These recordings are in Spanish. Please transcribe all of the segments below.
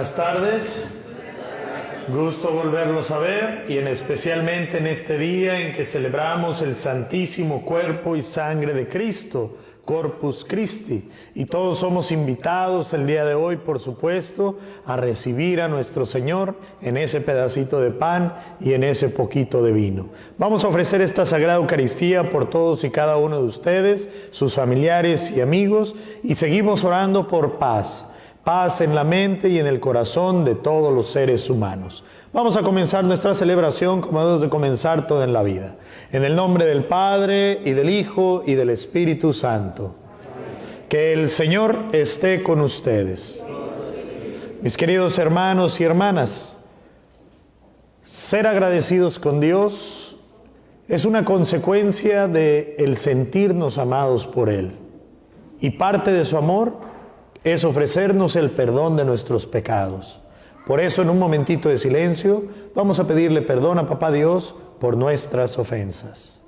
Buenas tardes. Gusto volverlos a ver y especialmente en este día en que celebramos el Santísimo Cuerpo y Sangre de Cristo, Corpus Christi, y todos somos invitados el día de hoy, por supuesto, a recibir a nuestro Señor en ese pedacito de pan y en ese poquito de vino. Vamos a ofrecer esta Sagrada Eucaristía por todos y cada uno de ustedes, sus familiares y amigos, y seguimos orando por paz. Paz en la mente y en el corazón de todos los seres humanos. Vamos a comenzar nuestra celebración como debemos de comenzar toda en la vida. En el nombre del Padre, y del Hijo, y del Espíritu Santo. Que el Señor esté con ustedes. Mis queridos hermanos y hermanas, ser agradecidos con Dios es una consecuencia de el sentirnos amados por Él. Y parte de su amor es ofrecernos el perdón de nuestros pecados. Por eso, en un momentito de silencio, vamos a pedirle perdón a Papá Dios por nuestras ofensas.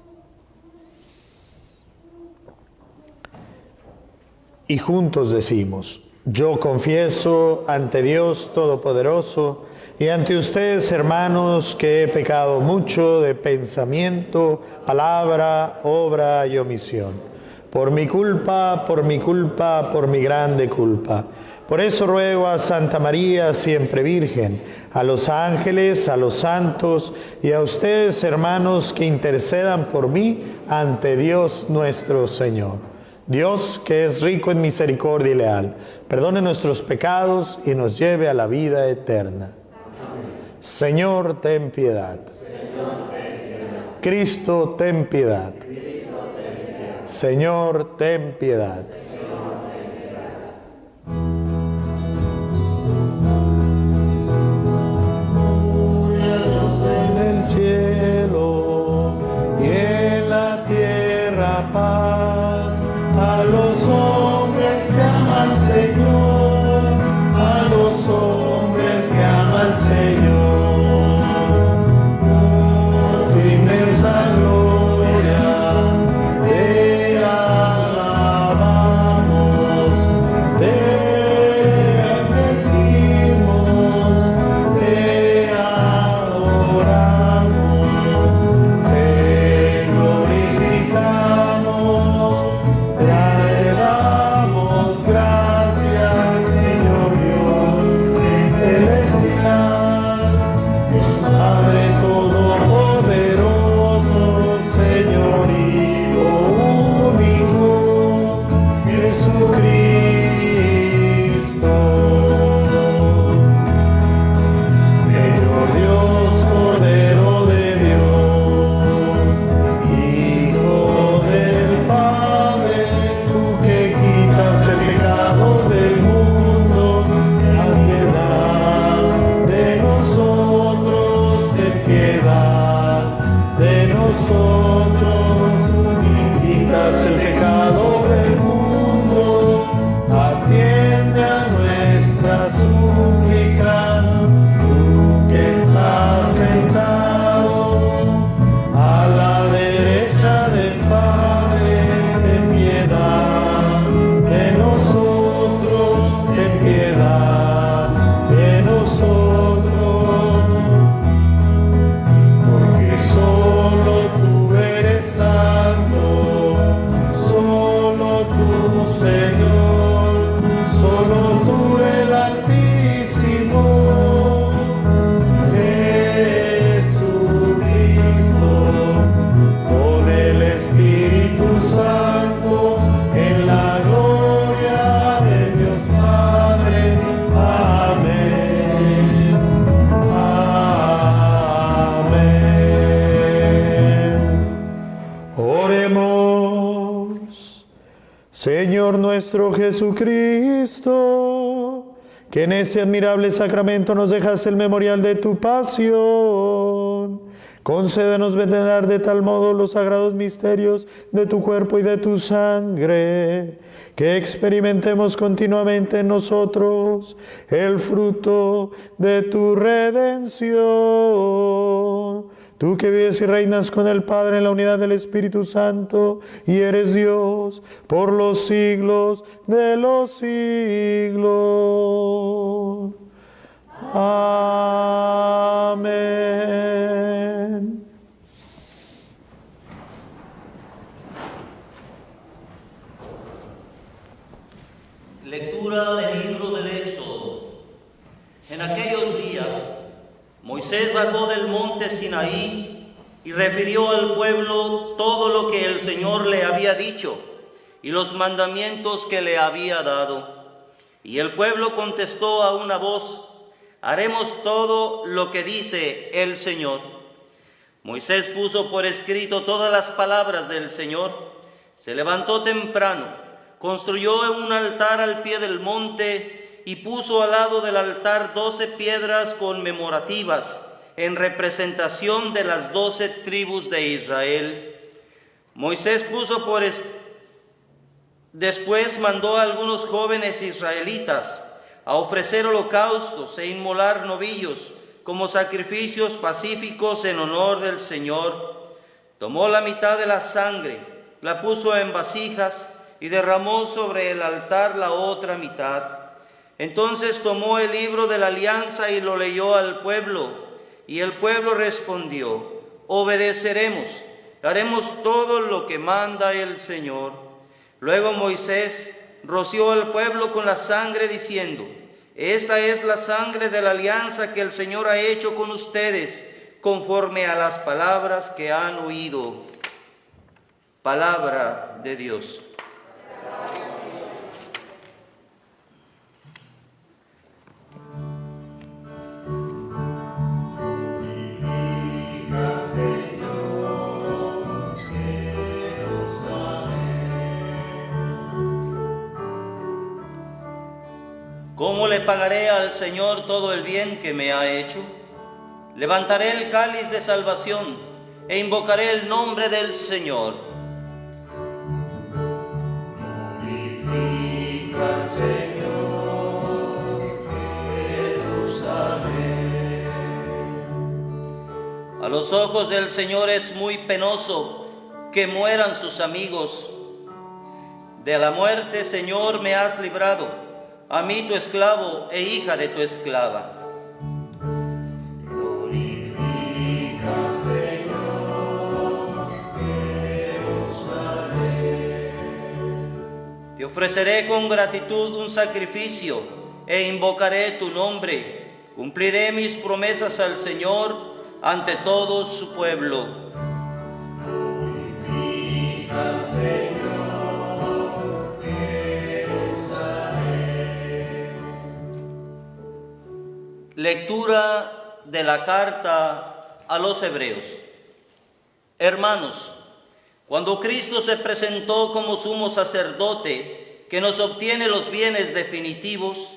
Y juntos decimos: yo confieso ante Dios Todopoderoso y ante ustedes, hermanos, que he pecado mucho de pensamiento, palabra, obra y omisión. Por mi culpa, por mi culpa, por mi grande culpa. Por eso ruego a Santa María, siempre Virgen, a los ángeles, a los santos y a ustedes, hermanos, que intercedan por mí ante Dios nuestro Señor. Dios, que es rico en misericordia y leal, perdone nuestros pecados y nos lleve a la vida eterna. Señor, ten piedad. Cristo, ten piedad. Señor, ten piedad. En el cielo y en la tierra paz, a los hombres que aman al Señor, a los hombres que aman al Señor. Tu inmensa gloria te alabamos, te bendecimos, te adoramos, te glorificamos, te damos gracias, Señor Dios celestial, Dios Padre Todopoderoso, Señor Hijo único, Jesucristo. Señor Dios, Cordero de Dios, Hijo del Padre, tú que quitas el pecado del mundo, ten piedad de nosotros, ten piedad de nosotros, quitas el pecado del mundo, atiende a nuestras súplicas, tú que estás sentado a la derecha del Padre, ten piedad de nosotros, ten piedad de nosotros, porque solo tú eres santo, solo tú, Señor, solo tú el Altísimo, Jesucristo, con el Espíritu Santo, en la gloria de Dios Padre. Amén. Amén. Oremos. Señor nuestro Jesucristo, que en ese admirable sacramento nos dejas el memorial de tu pasión, concédenos venerar de tal modo los sagrados misterios de tu cuerpo y de tu sangre, que experimentemos continuamente en nosotros el fruto de tu redención. Tú que vives y reinas con el Padre en la unidad del Espíritu Santo, y eres Dios por los siglos de los siglos. Amén. Lectura del libro del Éxodo. En aquellos días, Moisés bajó del monte Sinaí y refirió al pueblo todo lo que el Señor le había dicho y los mandamientos que le había dado. Y el pueblo contestó a una voz: haremos todo lo que dice el Señor. Moisés puso por escrito todas las palabras del Señor, se levantó temprano, construyó un altar al pie del monte y puso al lado del altar 12 piedras conmemorativas en representación de las 12 tribus de Israel. Moisés Después mandó a algunos jóvenes israelitas a ofrecer holocaustos e inmolar novillos como sacrificios pacíficos en honor del Señor. Tomó la mitad de la sangre, la puso en vasijas y derramó sobre el altar la otra mitad. Entonces tomó el libro de la alianza y lo leyó al pueblo, y el pueblo respondió: obedeceremos, haremos todo lo que manda el Señor. Luego Moisés roció al pueblo con la sangre, diciendo: esta es la sangre de la alianza que el Señor ha hecho con ustedes, conforme a las palabras que han oído. Palabra de Dios. ¿Cómo le pagaré al Señor todo el bien que me ha hecho? Levantaré el cáliz de salvación e invocaré el nombre del Señor. Glorifica al Señor, Jerusalén. A los ojos del Señor es muy penoso que mueran sus amigos. De la muerte, Señor, me has librado, a mí tu esclavo e hija de tu esclava. Glorifica, Señor, Jerusalén. Te ofreceré con gratitud un sacrificio e invocaré tu nombre. Cumpliré mis promesas al Señor ante todo su pueblo. Glorifica, Señor. Lectura de la carta a los Hebreos. Hermanos, cuando Cristo se presentó como sumo sacerdote que nos obtiene los bienes definitivos,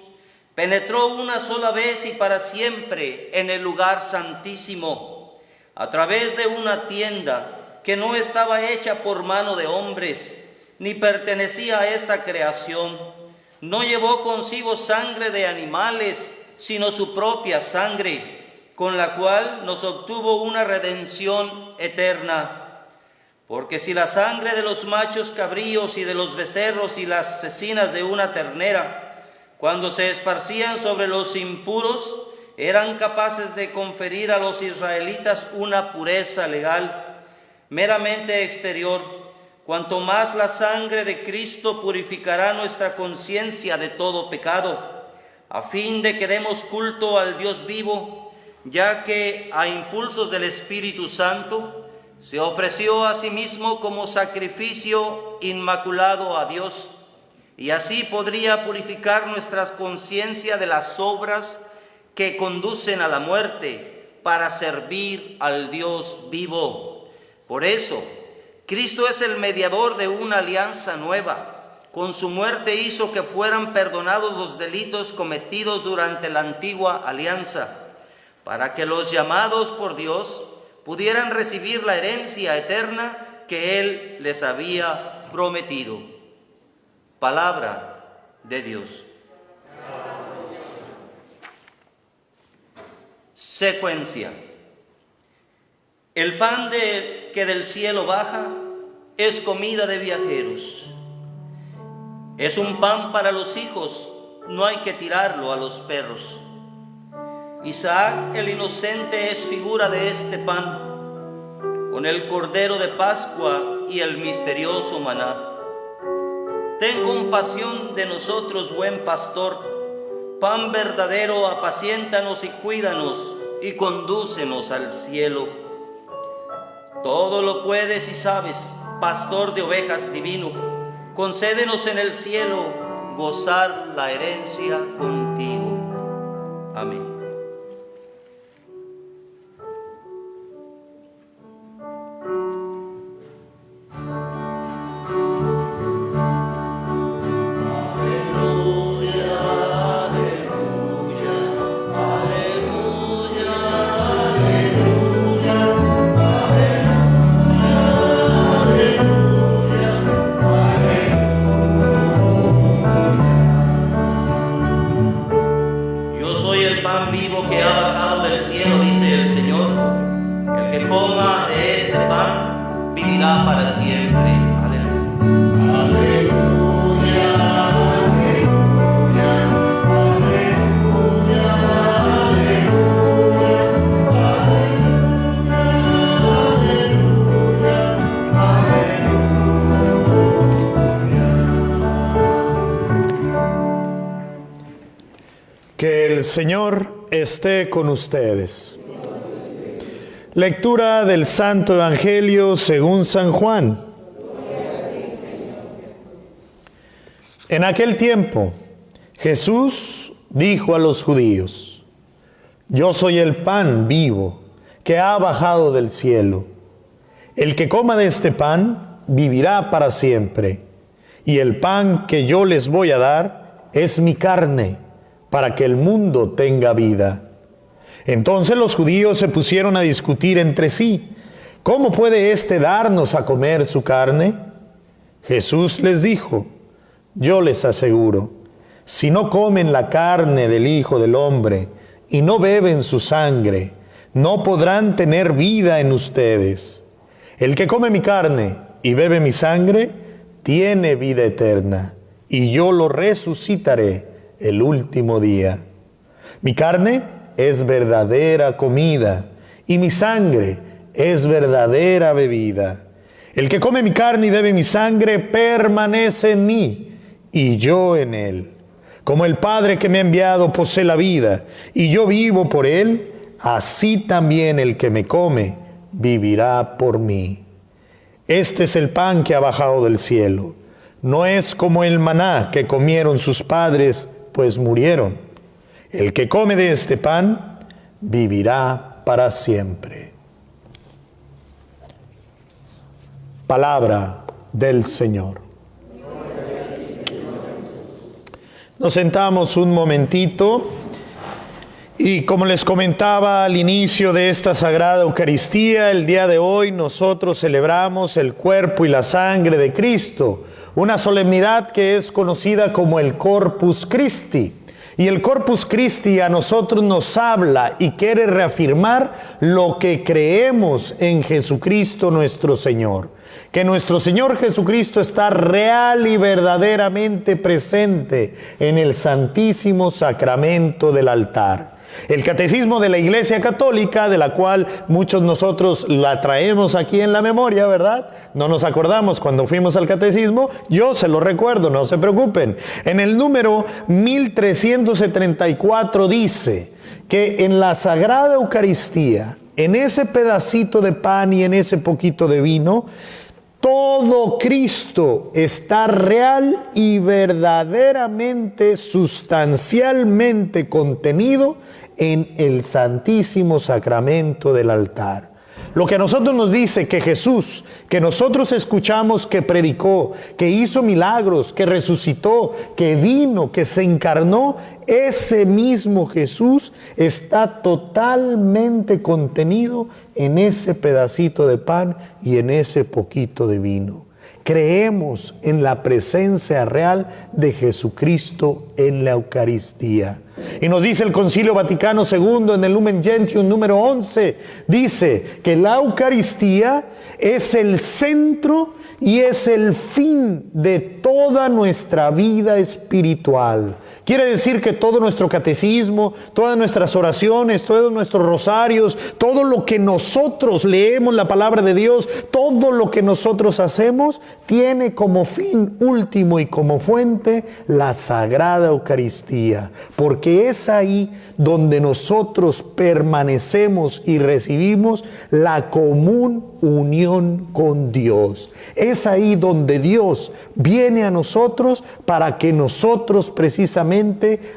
penetró una sola vez y para siempre en el lugar santísimo, a través de una tienda que no estaba hecha por mano de hombres, ni pertenecía a esta creación. No llevó consigo sangre de animales, sino su propia sangre, con la cual nos obtuvo una redención eterna. Porque si la sangre de los machos cabríos y de los becerros y las cecinas de una ternera, cuando se esparcían sobre los impuros, eran capaces de conferir a los israelitas una pureza legal, meramente exterior, cuanto más la sangre de Cristo purificará nuestra conciencia de todo pecado, a fin de que demos culto al Dios vivo, ya que a impulsos del Espíritu Santo se ofreció a sí mismo como sacrificio inmaculado a Dios, y así podría purificar nuestra conciencia de las obras que conducen a la muerte, para servir al Dios vivo. Por eso, Cristo es el mediador de una alianza nueva. Con su muerte hizo que fueran perdonados los delitos cometidos durante la antigua alianza, para que los llamados por Dios pudieran recibir la herencia eterna que Él les había prometido. Palabra de Dios. Secuencia. El pan que del cielo baja es comida de viajeros. Es un pan para los hijos, no hay que tirarlo a los perros. Isaac el inocente es figura de este pan, con el cordero de Pascua y el misterioso maná. Ten compasión de nosotros, buen pastor, pan verdadero, apaciéntanos y cuídanos y condúcenos al cielo. Todo lo puedes y sabes, pastor de ovejas divino, concédenos en el cielo gozar la herencia contigo. Amén. Para siempre. Aleluya. Aleluya, aleluya, aleluya, aleluya. Que el Señor esté con ustedes. Lectura del Santo Evangelio según San Juan. En aquel tiempo, Jesús dijo a los judíos: Yo soy el pan vivo que ha bajado del cielo. El que coma de este pan vivirá para siempre. Y el pan que yo les voy a dar es mi carne, para que el mundo tenga vida. Entonces los judíos se pusieron a discutir entre sí: ¿Cómo puede éste darnos a comer su carne? Jesús les dijo: Yo les aseguro, si no comen la carne del Hijo del Hombre y no beben su sangre, no podrán tener vida en ustedes. El que come mi carne y bebe mi sangre, tiene vida eterna, y yo lo resucitaré el último día. Mi carne es verdadera comida, y mi sangre es verdadera bebida. El que come mi carne y bebe mi sangre permanece en mí, y yo en él. Como el Padre que me ha enviado posee la vida, y yo vivo por él, así también el que me come vivirá por mí. Este es el pan que ha bajado del cielo. No es como el maná que comieron sus padres, pues murieron. El que come de este pan vivirá para siempre. Palabra del Señor. Nos sentamos un momentito y, como les comentaba al inicio de esta Sagrada Eucaristía, el día de hoy nosotros celebramos el cuerpo y la sangre de Cristo, una solemnidad que es conocida como el Corpus Christi. Y el Corpus Christi a nosotros nos habla y quiere reafirmar lo que creemos en Jesucristo nuestro Señor. Que nuestro Señor Jesucristo está real y verdaderamente presente en el Santísimo Sacramento del altar. El Catecismo de la Iglesia Católica, de la cual muchos nosotros la traemos aquí en la memoria, ¿verdad? No nos acordamos cuando fuimos al Catecismo, yo se lo recuerdo, no se preocupen. En el número 1374 dice que en la Sagrada Eucaristía, en ese pedacito de pan y en ese poquito de vino, todo Cristo está real y verdaderamente, sustancialmente contenido en el Santísimo Sacramento del altar. Lo que a nosotros nos dice que Jesús, que nosotros escuchamos que predicó, que hizo milagros, que resucitó, que vino, que se encarnó, ese mismo Jesús está totalmente contenido en ese pedacito de pan y en ese poquito de vino. Creemos en la presencia real de Jesucristo en la Eucaristía. Y nos dice el Concilio Vaticano II en el Lumen Gentium número 11, dice que la Eucaristía es el centro y es el fin de toda nuestra vida espiritual. Quiere decir que todo nuestro catecismo, todas nuestras oraciones, todos nuestros rosarios, todo lo que nosotros leemos la palabra de Dios, todo lo que nosotros hacemos, tiene como fin último y como fuente la Sagrada Eucaristía. Porque es ahí donde nosotros permanecemos y recibimos la común unión con Dios. Es ahí donde Dios viene a nosotros para que nosotros precisamente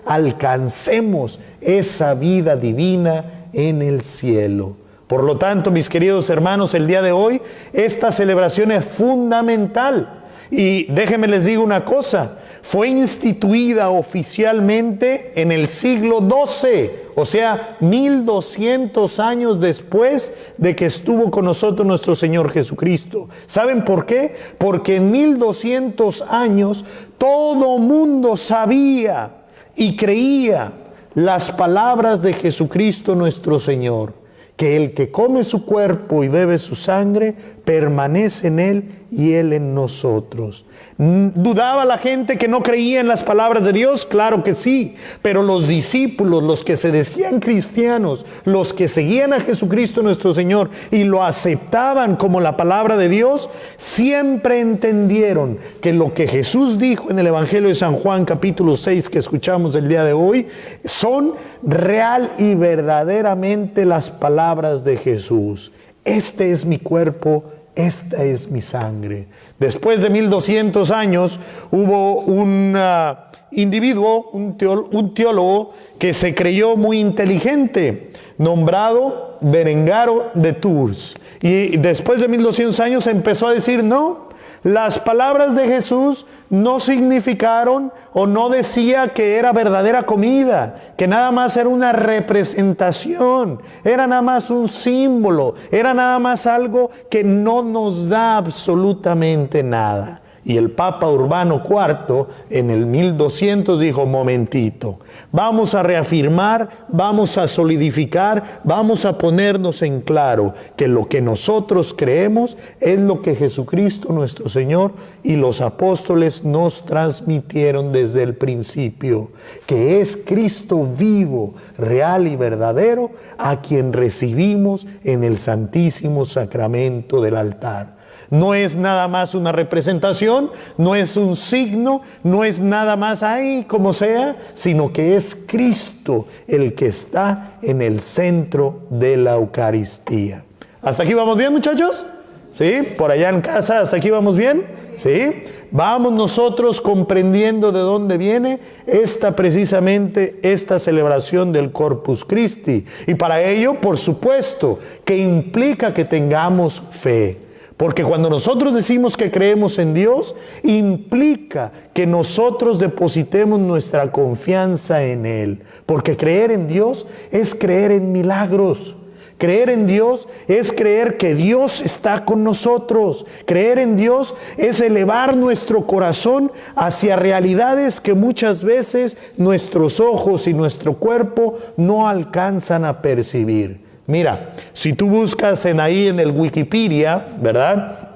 alcancemos esa vida divina en el cielo. Por lo tanto, mis queridos hermanos, el día de hoy esta celebración es fundamental. Y déjenme les digo una cosa, fue instituida oficialmente en el siglo XII, o sea, 1200 años después de que estuvo con nosotros nuestro Señor Jesucristo. ¿Saben por qué? Porque en 1200 años todo mundo sabía y creía las palabras de Jesucristo nuestro Señor, que el que come su cuerpo y bebe su sangre, permanece en él y él en nosotros. ¿Dudaba la gente que no creía en las palabras de Dios? Claro que sí, pero los discípulos, los que se decían cristianos, los que seguían a Jesucristo nuestro Señor y lo aceptaban como la palabra de Dios, siempre entendieron que lo que Jesús dijo en el Evangelio de San Juan capítulo 6 que escuchamos el día de hoy, son real y verdaderamente las palabras de Jesús. Este es mi cuerpo, esta es mi sangre. Después de 1200 años hubo un individuo, un teólogo que se creyó muy inteligente, nombrado Berengaro de Tours. Y después de 1200 años empezó a decir, no, las palabras de Jesús no significaron o no decía que era verdadera comida, que nada más era una representación, era nada más un símbolo, era nada más algo que no nos da absolutamente nada. Y el Papa Urbano IV en el 1200 dijo, momentito, vamos a reafirmar, vamos a solidificar, vamos a ponernos en claro que lo que nosotros creemos es lo que Jesucristo nuestro Señor y los apóstoles nos transmitieron desde el principio, que es Cristo vivo, real y verdadero, a quien recibimos en el Santísimo Sacramento del altar. No es nada más una representación, no es un signo, no es nada más ahí como sea, sino que es Cristo el que está en el centro de la Eucaristía. ¿Hasta aquí vamos bien, muchachos? ¿Sí? Por allá en casa, ¿hasta aquí vamos bien? ¿Sí? Vamos nosotros comprendiendo de dónde viene precisamente esta celebración del Corpus Christi. Y para ello, por supuesto, que implica que tengamos fe. Porque cuando nosotros decimos que creemos en Dios, implica que nosotros depositemos nuestra confianza en Él. Porque creer en Dios es creer en milagros. Creer en Dios es creer que Dios está con nosotros. Creer en Dios es elevar nuestro corazón hacia realidades que muchas veces nuestros ojos y nuestro cuerpo no alcanzan a percibir. Mira, si tú buscas ahí en el Wikipedia, ¿verdad?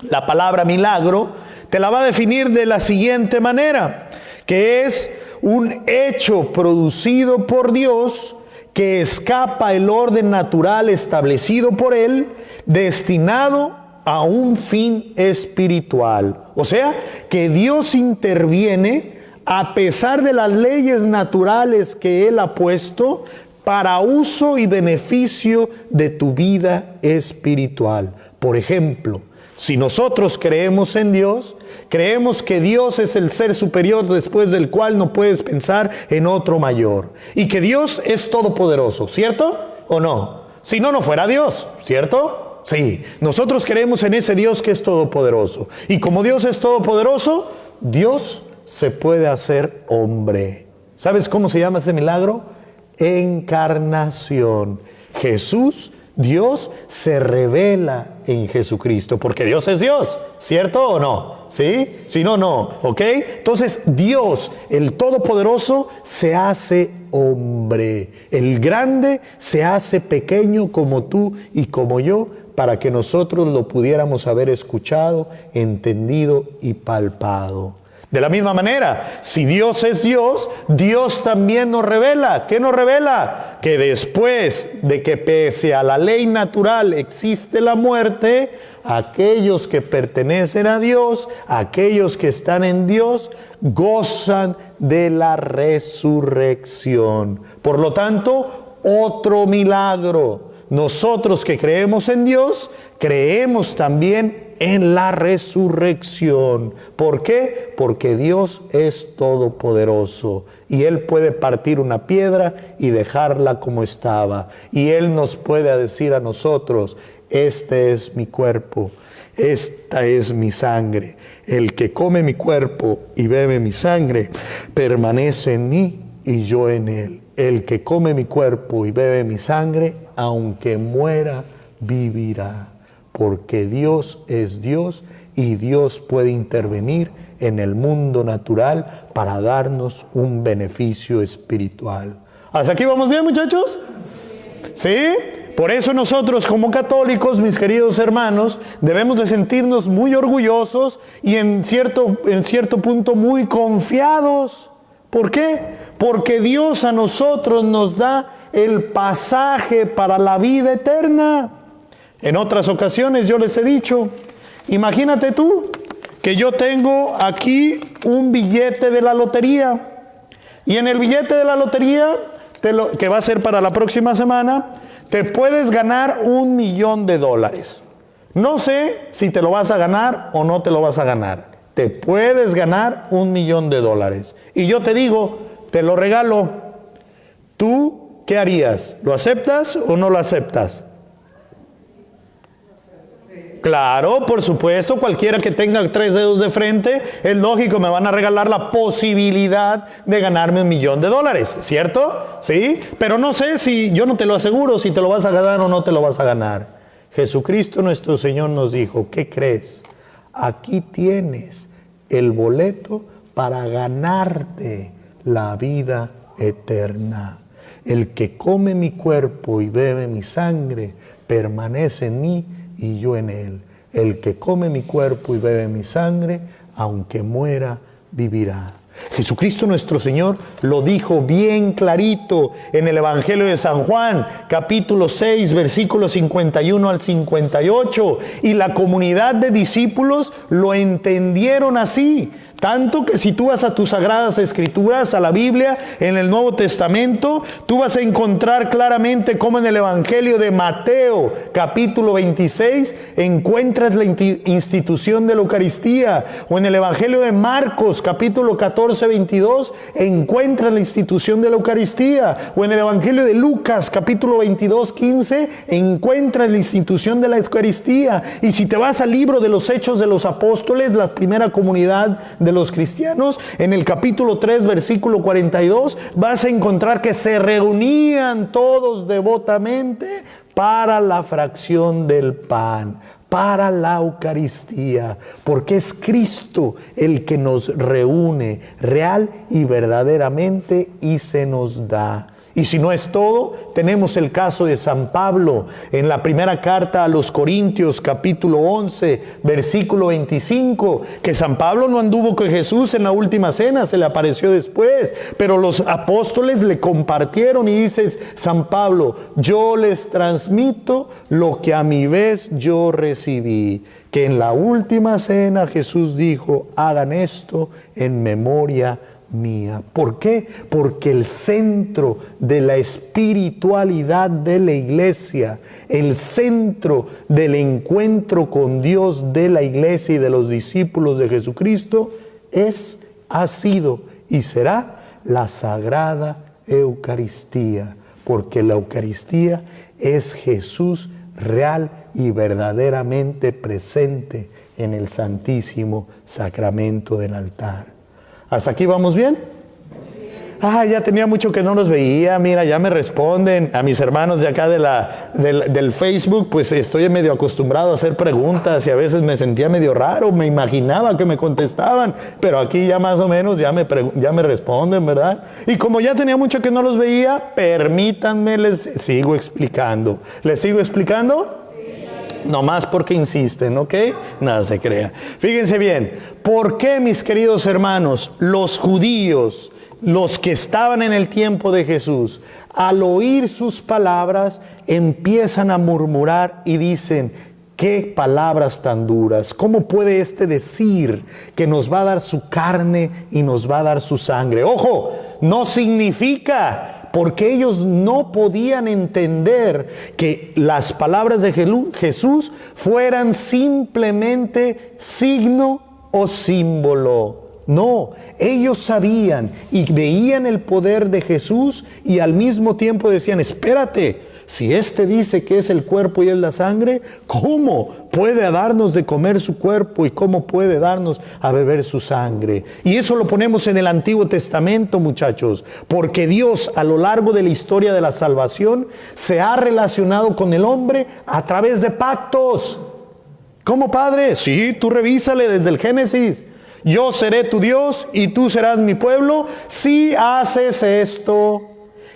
La palabra milagro, te la va a definir de la siguiente manera, que es un hecho producido por Dios que escapa el orden natural establecido por Él, destinado a un fin espiritual. O sea, que Dios interviene a pesar de las leyes naturales que Él ha puesto, para uso y beneficio de tu vida espiritual. Por ejemplo, si nosotros creemos en Dios, creemos que Dios es el ser superior después del cual no puedes pensar en otro mayor. Y que Dios es todopoderoso, ¿cierto o no? Si no, no fuera Dios, ¿cierto? Sí, nosotros creemos en ese Dios que es todopoderoso. Y como Dios es todopoderoso, Dios se puede hacer hombre. ¿Sabes cómo se llama ese milagro? Encarnación. Jesús Dios se revela en Jesucristo, porque Dios es Dios, ¿cierto o no? ¿Sí? Si no, no, ¿ok? Entonces Dios, el Todopoderoso, se hace hombre. El grande se hace pequeño como tú y como yo, para que nosotros lo pudiéramos haber escuchado, entendido y palpado. De la misma manera, si Dios es Dios, Dios también nos revela. ¿Qué nos revela? Que después de que pese a la ley natural existe la muerte, aquellos que pertenecen a Dios, aquellos que están en Dios, gozan de la resurrección. Por lo tanto, otro milagro. Nosotros que creemos en Dios, creemos también en la resurrección. ¿Por qué? Porque Dios es todopoderoso y Él puede partir una piedra y dejarla como estaba. Y Él nos puede decir a nosotros: este es mi cuerpo, esta es mi sangre. El que come mi cuerpo y bebe mi sangre permanece en mí y yo en él. El que come mi cuerpo y bebe mi sangre, aunque muera, vivirá. Porque Dios es Dios y Dios puede intervenir en el mundo natural para darnos un beneficio espiritual. ¿Hasta aquí vamos bien, muchachos? ¿Sí? Por eso nosotros como católicos, mis queridos hermanos, debemos de sentirnos muy orgullosos y en cierto punto muy confiados. ¿Por qué? Porque Dios a nosotros nos da el pasaje para la vida eterna. En otras ocasiones yo les he dicho, imagínate tú que yo tengo aquí un billete de la lotería y en el billete de la lotería, que va a ser para la próxima semana, te puedes ganar $1,000,000. No sé si te lo vas a ganar o no te lo vas a ganar. Te puedes ganar $1,000,000. Y yo te digo, te lo regalo. ¿Tú qué harías? ¿Lo aceptas o no lo aceptas? Claro, por supuesto, cualquiera que tenga 3 dedos de frente, es lógico, me van a regalar la posibilidad de ganarme $1,000,000, ¿cierto? ¿Sí? Pero no sé si, yo no te lo aseguro si te lo vas a ganar o no te lo vas a ganar. Jesucristo nuestro Señor nos dijo, ¿qué crees? Aquí tienes el boleto para ganarte la vida eterna. El que come mi cuerpo y bebe mi sangre, permanece en mí y yo en él. El que come mi cuerpo y bebe mi sangre, aunque muera, vivirá. Jesucristo nuestro Señor lo dijo bien clarito en el Evangelio de San Juan, capítulo 6, versículos 51 al 58. Y la comunidad de discípulos lo entendieron así. Tanto que si tú vas a tus sagradas escrituras, a la Biblia, en el Nuevo Testamento, tú vas a encontrar claramente cómo en el Evangelio de Mateo, capítulo 26, encuentras la institución de la Eucaristía. O en el Evangelio de Marcos, capítulo 14, 22, encuentras la institución de la Eucaristía. O en el Evangelio de Lucas, capítulo 22, 15, encuentras la institución de la Eucaristía. Y si te vas al libro de los Hechos de los Apóstoles, la primera comunidad de los cristianos, en el capítulo 3, versículo 42, vas a encontrar que se reunían todos devotamente para la fracción del pan, para la Eucaristía, porque es Cristo el que nos reúne real y verdaderamente y se nos da. Y si no es todo, tenemos el caso de San Pablo en la primera carta a los Corintios, capítulo 11, versículo 25, que San Pablo no anduvo con Jesús en la última cena, se le apareció después, pero los apóstoles le compartieron y dice San Pablo, yo les transmito lo que a mi vez yo recibí, que en la última cena Jesús dijo, hagan esto en memoria mía. ¿Por qué? Porque el centro de la espiritualidad de la iglesia, el centro del encuentro con Dios de la iglesia y de los discípulos de Jesucristo ha sido y será la Sagrada Eucaristía, porque la Eucaristía es Jesús real y verdaderamente presente en el Santísimo Sacramento del altar. ¿Hasta aquí vamos bien? ya tenía mucho que no los veía, mira, ya me responden. A mis hermanos de acá del Facebook, pues estoy medio acostumbrado a hacer preguntas y a veces me sentía medio raro, me imaginaba que me contestaban, pero aquí ya más o menos ya me responden, ¿verdad? Y como ya tenía mucho que no los veía, permítanme, les sigo explicando. ¿Les sigo explicando? No más porque insisten, ¿ok? Nada se crea. Fíjense bien, ¿por qué, mis queridos hermanos, los judíos, los que estaban en el tiempo de Jesús, al oír sus palabras, empiezan a murmurar y dicen: qué palabras tan duras? ¿Cómo puede decir que nos va a dar su carne y nos va a dar su sangre? Ojo, no significa, porque ellos no podían entender que las palabras de Jesús fueran simplemente signo o símbolo. No, ellos sabían y veían el poder de Jesús y al mismo tiempo decían: espérate, si dice que es el cuerpo y es la sangre, ¿cómo puede darnos de comer su cuerpo y cómo puede darnos a beber su sangre? Y eso lo ponemos en el Antiguo Testamento, muchachos, porque Dios a lo largo de la historia de la salvación se ha relacionado con el hombre a través de pactos. ¿Cómo, Padre? Sí, tú revísale desde el Génesis. Yo seré tu Dios y tú serás mi pueblo si haces esto.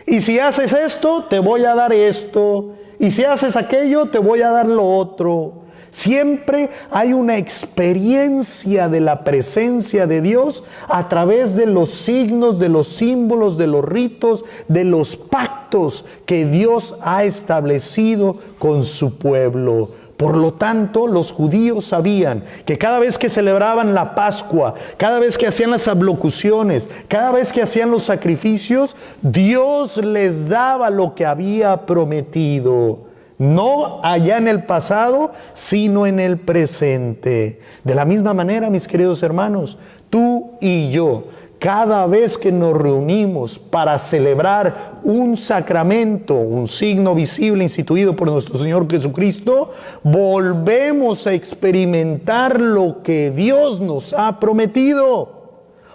Y si haces esto, te voy a dar esto. Y si haces aquello, te voy a dar lo otro. Siempre hay una experiencia de la presencia de Dios a través de los signos, de los símbolos, de los ritos, de los pactos que Dios ha establecido con su pueblo. Por lo tanto, los judíos sabían que cada vez que celebraban la Pascua, cada vez que hacían las ablocuciones, cada vez que hacían los sacrificios, Dios les daba lo que había prometido. No allá en el pasado, sino en el presente. De la misma manera, mis queridos hermanos, tú y yo, cada vez que nos reunimos para celebrar un sacramento, un signo visible instituido por nuestro Señor Jesucristo, volvemos a experimentar lo que Dios nos ha prometido.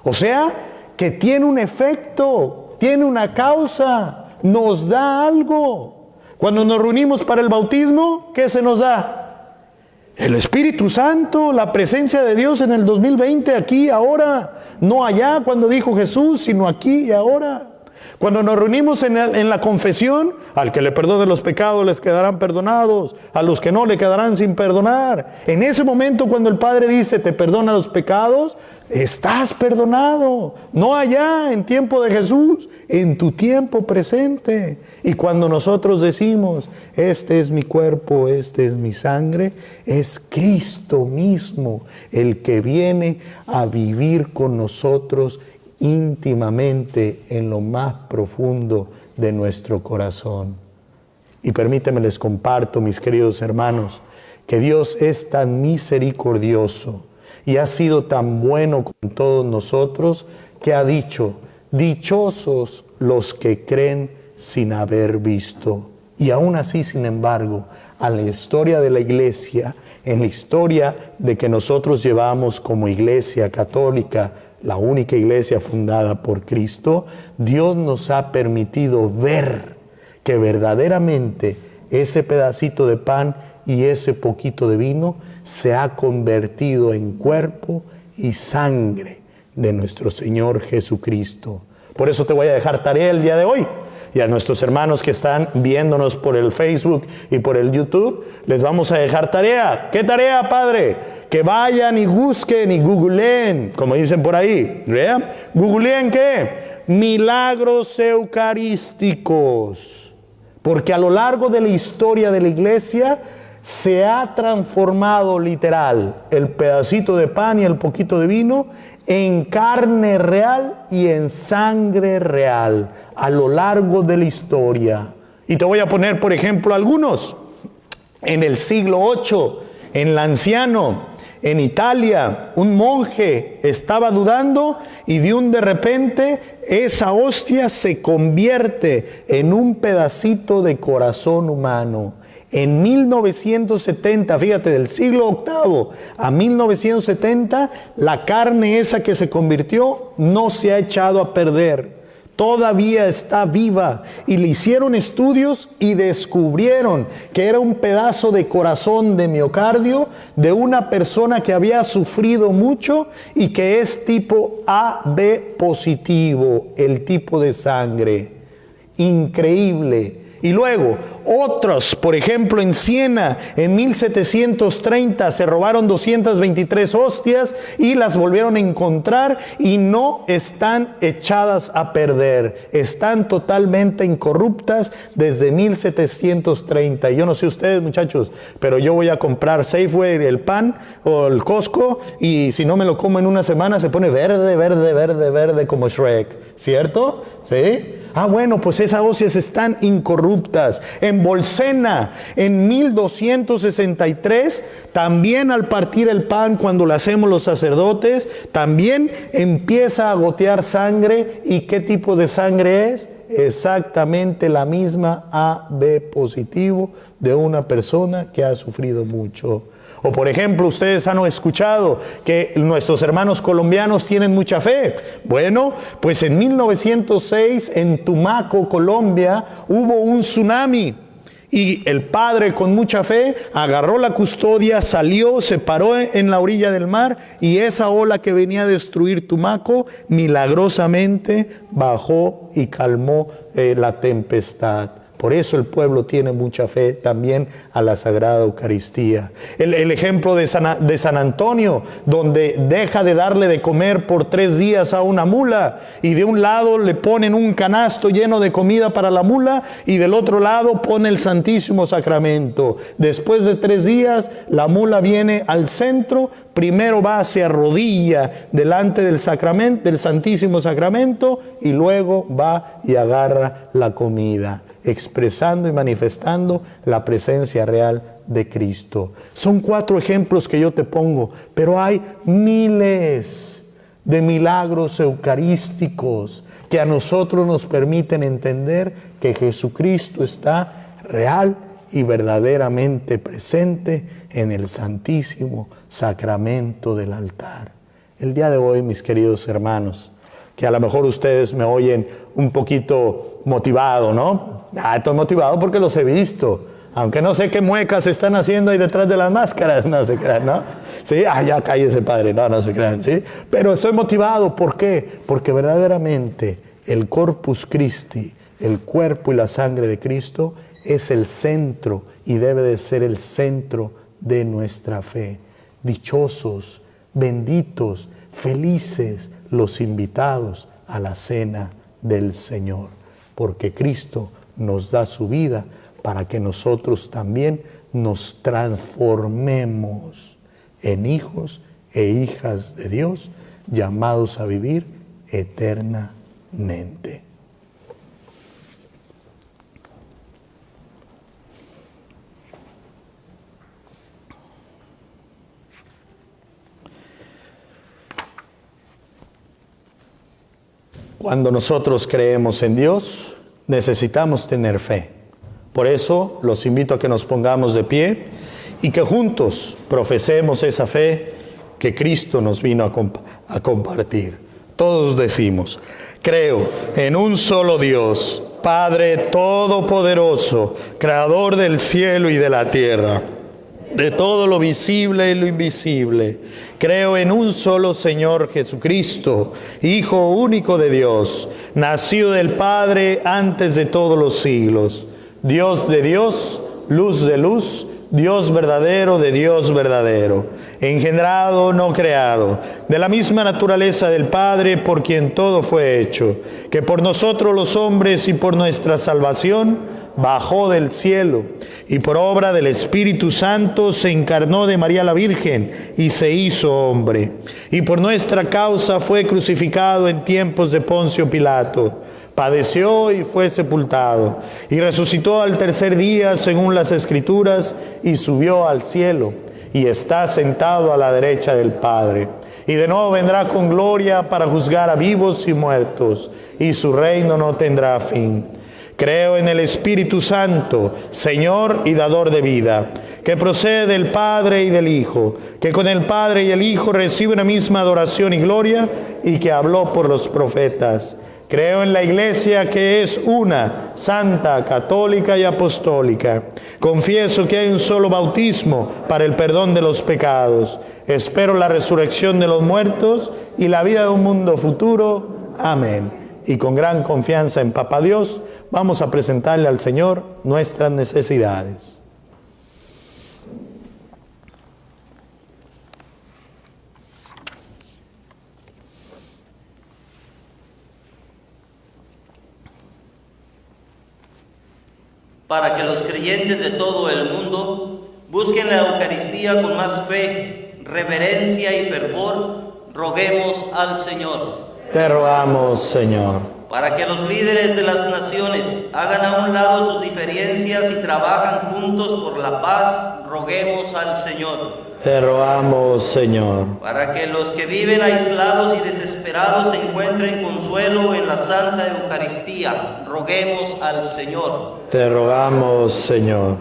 O sea, que tiene un efecto, tiene una causa, nos da algo. Cuando nos reunimos para el bautismo, ¿qué se nos da? El Espíritu Santo, la presencia de Dios en el 2020, aquí, ahora. No allá cuando dijo Jesús, sino aquí y ahora. Cuando nos reunimos en la confesión, al que le perdone los pecados les quedarán perdonados, a los que no le quedarán sin perdonar. En ese momento cuando el Padre dice te perdona los pecados, estás perdonado. No allá en tiempo de Jesús, en tu tiempo presente. Y cuando nosotros decimos este es mi cuerpo, este es mi sangre, es Cristo mismo el que viene a vivir con nosotros íntimamente en lo más profundo de nuestro corazón. Y permítanme les comparto, mis queridos hermanos, que Dios es tan misericordioso y ha sido tan bueno con todos nosotros que ha dicho: dichosos los que creen sin haber visto. Y aún así, sin embargo, a la historia de la iglesia, en la historia de que nosotros llevamos como iglesia católica, la única iglesia fundada por Cristo, Dios nos ha permitido ver que verdaderamente ese pedacito de pan y ese poquito de vino se ha convertido en cuerpo y sangre de nuestro Señor Jesucristo. Por eso te voy a dejar tarea el día de hoy. Y a nuestros hermanos que están viéndonos por el Facebook y por el YouTube, les vamos a dejar tarea. ¿Qué tarea, Padre? Que vayan y busquen y googleen, como dicen por ahí. ¿Vean? ¿Googleen qué? Milagros eucarísticos. Porque a lo largo de la historia de la iglesia se ha transformado literal el pedacito de pan y el poquito de vino en carne real y en sangre real a lo largo de la historia. Y te voy a poner, por ejemplo, algunos. En el siglo VIII, en Lanciano, en Italia, un monje estaba dudando y de repente esa hostia se convierte en un pedacito de corazón humano. En 1970, fíjate, del siglo VIII a 1970, la carne esa que se convirtió no se ha echado a perder. todavía está viva. Y le hicieron estudios y descubrieron que era un pedazo de corazón de miocardio de una persona que había sufrido mucho y que es tipo AB positivo, el tipo de sangre. Increíble. Y luego, otros, por ejemplo, en Siena, en 1730, se robaron 223 hostias y las volvieron a encontrar y no están echadas a perder. Están totalmente incorruptas desde 1730. Yo no sé ustedes, muchachos, pero yo voy a comprar Safeway, el pan o el Costco, y si no me lo como en una semana se pone verde, verde, verde, verde como Shrek. ¿Cierto? ¿Sí? Ah, bueno, pues esas hostias están incorruptas. En Bolsena, en 1263, también al partir el pan, cuando lo hacemos los sacerdotes, también empieza a gotear sangre. ¿Y qué tipo de sangre es? Exactamente la misma AB positivo de una persona que ha sufrido mucho. O por ejemplo, ustedes han escuchado que nuestros hermanos colombianos tienen mucha fe. Bueno, pues en 1906 en Tumaco, Colombia, hubo un tsunami. Y el padre con mucha fe agarró la custodia, salió, se paró en la orilla del mar y esa ola que venía a destruir Tumaco milagrosamente bajó y calmó la tempestad. Por eso el pueblo tiene mucha fe también a la Sagrada Eucaristía. El ejemplo de San Antonio, donde deja de darle de comer por 3 días a una mula, y de un lado le ponen un canasto lleno de comida para la mula, y del otro lado pone el Santísimo Sacramento. Después de 3 días, la mula viene al centro, primero va, se arrodilla delante del sacramento, del Santísimo Sacramento, y luego va y agarra la comida, expresando y manifestando la presencia real de Cristo. Son 4 ejemplos que yo te pongo, pero hay miles de milagros eucarísticos que a nosotros nos permiten entender que Jesucristo está real y verdaderamente presente en el Santísimo Sacramento del altar. El día de hoy, mis queridos hermanos, que a lo mejor ustedes me oyen un poquito motivado, ¿no? Estoy motivado porque los he visto, aunque no sé qué muecas están haciendo ahí detrás de las máscaras, no se crean, ¿no? Sí, ya cállese, padre, no se crean, ¿sí? Pero estoy motivado, ¿por qué? Porque verdaderamente el Corpus Christi, el cuerpo y la sangre de Cristo, es el centro y debe de ser el centro de nuestra fe. Dichosos, benditos, felices los invitados a la cena del Señor, porque Cristo nos da su vida para que nosotros también nos transformemos en hijos e hijas de Dios, llamados a vivir eternamente. Cuando nosotros creemos en Dios, necesitamos tener fe. Por eso los invito a que nos pongamos de pie y que juntos profesemos esa fe que Cristo nos vino a compartir. Todos decimos: creo en un solo Dios, Padre Todopoderoso, Creador del cielo y de la tierra, de todo lo visible y lo invisible. Creo en un solo Señor Jesucristo, Hijo único de Dios, nacido del Padre antes de todos los siglos, Dios de Dios, luz de luz, Dios verdadero de Dios verdadero, engendrado, no creado, de la misma naturaleza del Padre, por quien todo fue hecho, que por nosotros los hombres y por nuestra salvación bajó del cielo, y por obra del Espíritu Santo se encarnó de María la Virgen y se hizo hombre, y por nuestra causa fue crucificado en tiempos de Poncio Pilato. Padeció y fue sepultado, y resucitó al tercer día según las Escrituras, y subió al cielo, y está sentado a la derecha del Padre. Y de nuevo vendrá con gloria para juzgar a vivos y muertos, y su reino no tendrá fin. Creo en el Espíritu Santo, Señor y dador de vida, que procede del Padre y del Hijo, que con el Padre y el Hijo recibe una misma adoración y gloria, y que habló por los profetas. Creo en la Iglesia que es una, santa, católica y apostólica. Confieso que hay un solo bautismo para el perdón de los pecados. Espero la resurrección de los muertos y la vida de un mundo futuro. Amén. Y con gran confianza en Papá Dios, vamos a presentarle al Señor nuestras necesidades. Para que los creyentes de todo el mundo busquen la Eucaristía con más fe, reverencia y fervor, roguemos al Señor. Te rogamos, Señor. Para que los líderes de las naciones hagan a un lado sus diferencias y trabajan juntos por la paz, roguemos al Señor. Te rogamos, Señor. Para que los que viven aislados y desesperados encuentren consuelo en la Santa Eucaristía, roguemos al Señor. Te rogamos, Señor.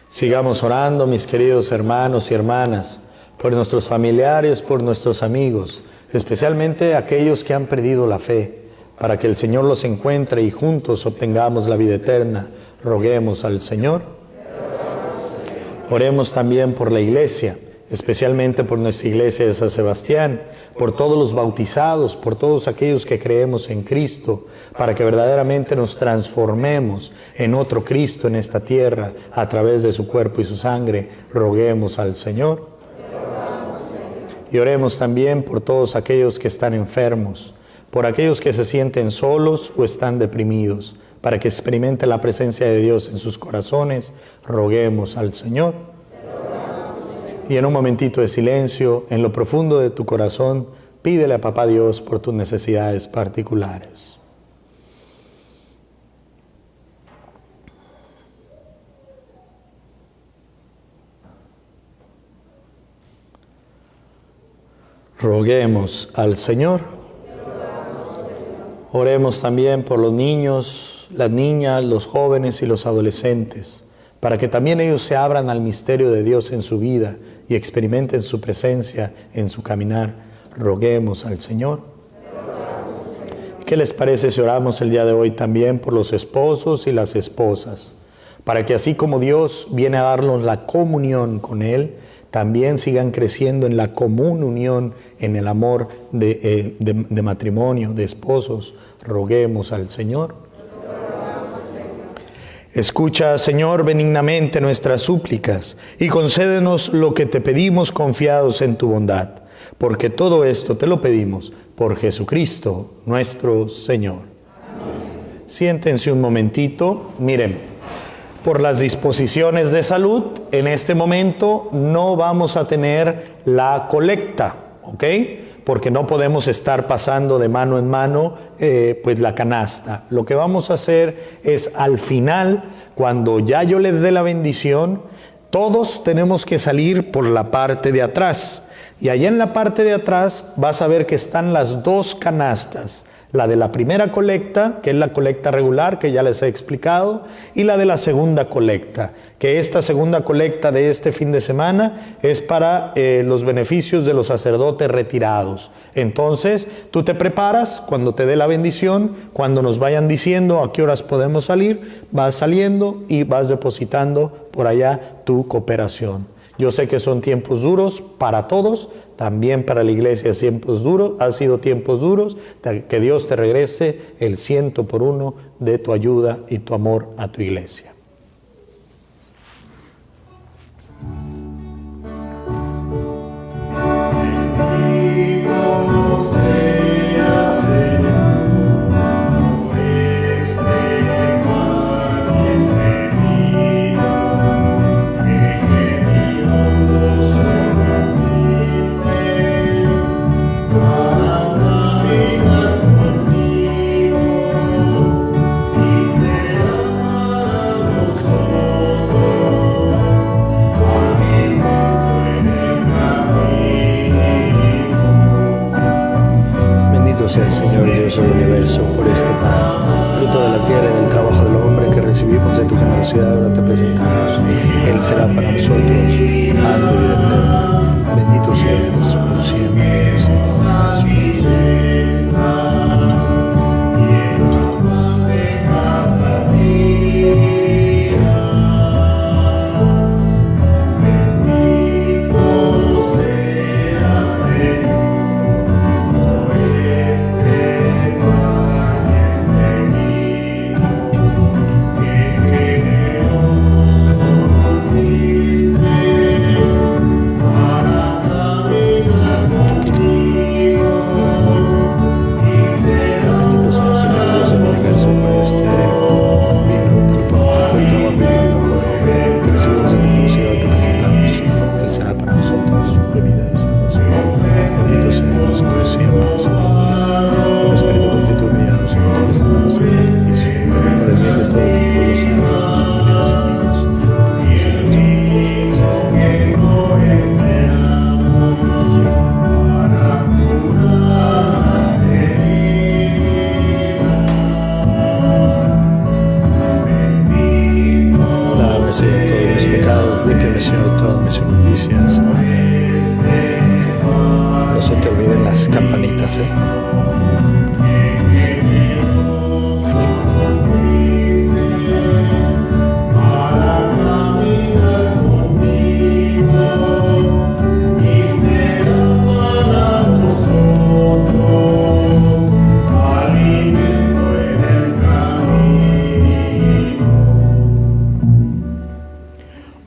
Sigamos orando, mis queridos hermanos y hermanas, por nuestros familiares, por nuestros amigos, especialmente aquellos que han perdido la fe, para que el Señor los encuentre y juntos obtengamos la vida eterna. Roguemos al Señor. Oremos también por la Iglesia, especialmente por nuestra Iglesia de San Sebastián, por todos los bautizados, por todos aquellos que creemos en Cristo, para que verdaderamente nos transformemos en otro Cristo en esta tierra a través de su cuerpo y su sangre. Roguemos al Señor. Y oremos también por todos aquellos que están enfermos, por aquellos que se sienten solos o están deprimidos, para que experimenten la presencia de Dios en sus corazones. Roguemos al Señor. Y en un momentito de silencio, en lo profundo de tu corazón, pídele a Papá Dios por tus necesidades particulares. Roguemos al Señor. Oremos también por los niños, las niñas, los jóvenes y los adolescentes, para que también ellos se abran al misterio de Dios en su vida y experimenten su presencia en su caminar. Roguemos al Señor. ¿Qué les parece si oramos el día de hoy también por los esposos y las esposas? Para que así como Dios viene a darnos la comunión con Él, también sigan creciendo en la común unión, en el amor de matrimonio, de esposos. Roguemos al Señor. Escucha, Señor, benignamente nuestras súplicas y concédenos lo que te pedimos confiados en tu bondad, porque todo esto te lo pedimos por Jesucristo, nuestro Señor. Amén. Siéntense un momentito. Miren, por las disposiciones de salud, en este momento no vamos a tener la colecta, ¿ok? Porque no podemos estar pasando de mano en mano pues la canasta. Lo que vamos a hacer es al final, cuando ya yo les dé la bendición, todos tenemos que salir por la parte de atrás. Y allá en la parte de atrás vas a ver que están las dos canastas. La de la primera colecta, que es la colecta regular, que ya les he explicado, y la de la segunda colecta, que esta segunda colecta de este fin de semana es para los beneficios de los sacerdotes retirados. Entonces, tú te preparas cuando te dé la bendición, cuando nos vayan diciendo a qué horas podemos salir, vas saliendo y vas depositando por allá tu cooperación. Yo sé que son tiempos duros para todos, también para la iglesia tiempos duros, han sido tiempos duros, que Dios te regrese el 100% de tu ayuda y tu amor a tu iglesia. Sea el Señor Dios del universo por este pan, fruto de la tierra y del trabajo del hombre que recibimos de tu generosidad. Ahora te presentamos. Él será para nosotros pan de vida eterna. Bendito seas por siempre, Señor. pecados, límpiame, Señor, de todas mis inmundicias. Amén. No se te olviden las campanitas,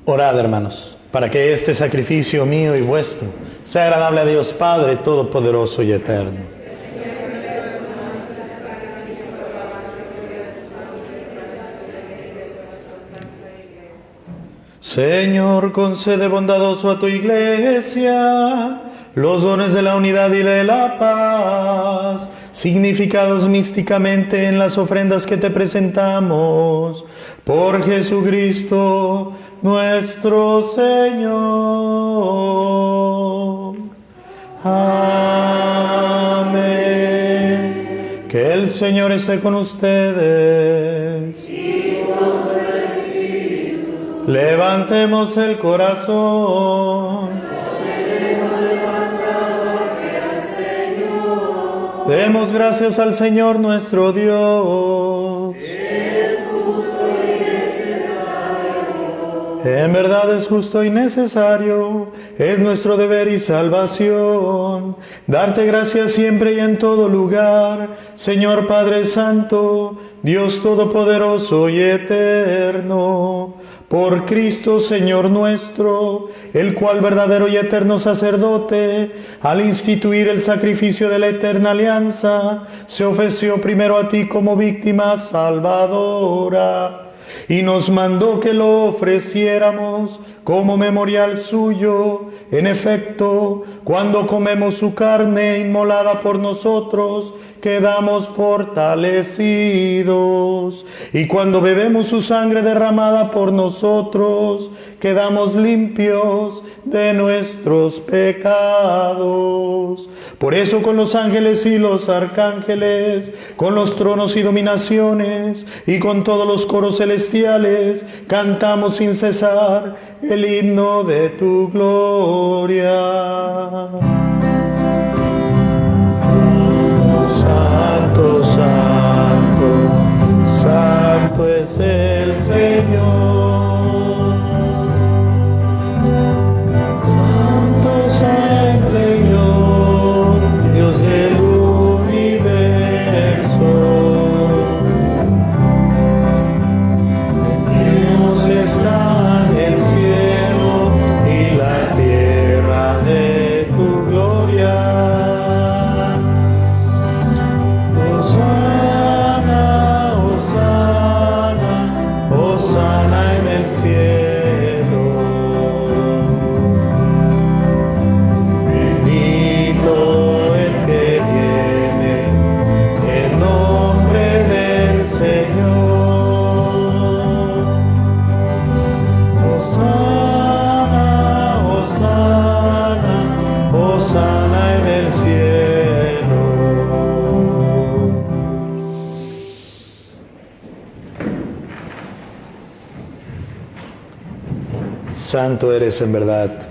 Orad, hermanos, para que este sacrificio mío y vuestro sea agradable a Dios Padre Todopoderoso y Eterno. Señor, concede bondadoso a tu Iglesia los dones de la unidad y de la paz, significados místicamente en las ofrendas que te presentamos, por Jesucristo nuestro Señor. Amén. Que el Señor esté con ustedes. Y con tu espíritu. Levantemos el corazón. Demos gracias al Señor nuestro Dios. Es justo y necesario. En verdad es justo y necesario. Es nuestro deber y salvación. Darte gracias siempre y en todo lugar, Señor Padre Santo, Dios Todopoderoso y Eterno. Por Cristo, Señor nuestro, el cual verdadero y eterno sacerdote, al instituir el sacrificio de la eterna alianza, se ofreció primero a ti como víctima salvadora, y nos mandó que lo ofreciéramos como memorial suyo. En efecto, cuando comemos su carne inmolada por nosotros, quedamos fortalecidos, y cuando bebemos su sangre derramada por nosotros, quedamos limpios de nuestros pecados. Por eso con los ángeles y los arcángeles, con los tronos y dominaciones, y con todos los coros celestiales, cantamos sin cesar el himno de tu gloria. Santo, santo, santo es el Señor. Santo es el Señor, Dios del universo. Dios está en el cielo y la tierra de tu gloria. Hosana, Hosana, Hosana en el cielo. Bendito el que viene en nombre del Señor. Hosana, Hosana, Hosana en el cielo. Santo eres en verdad,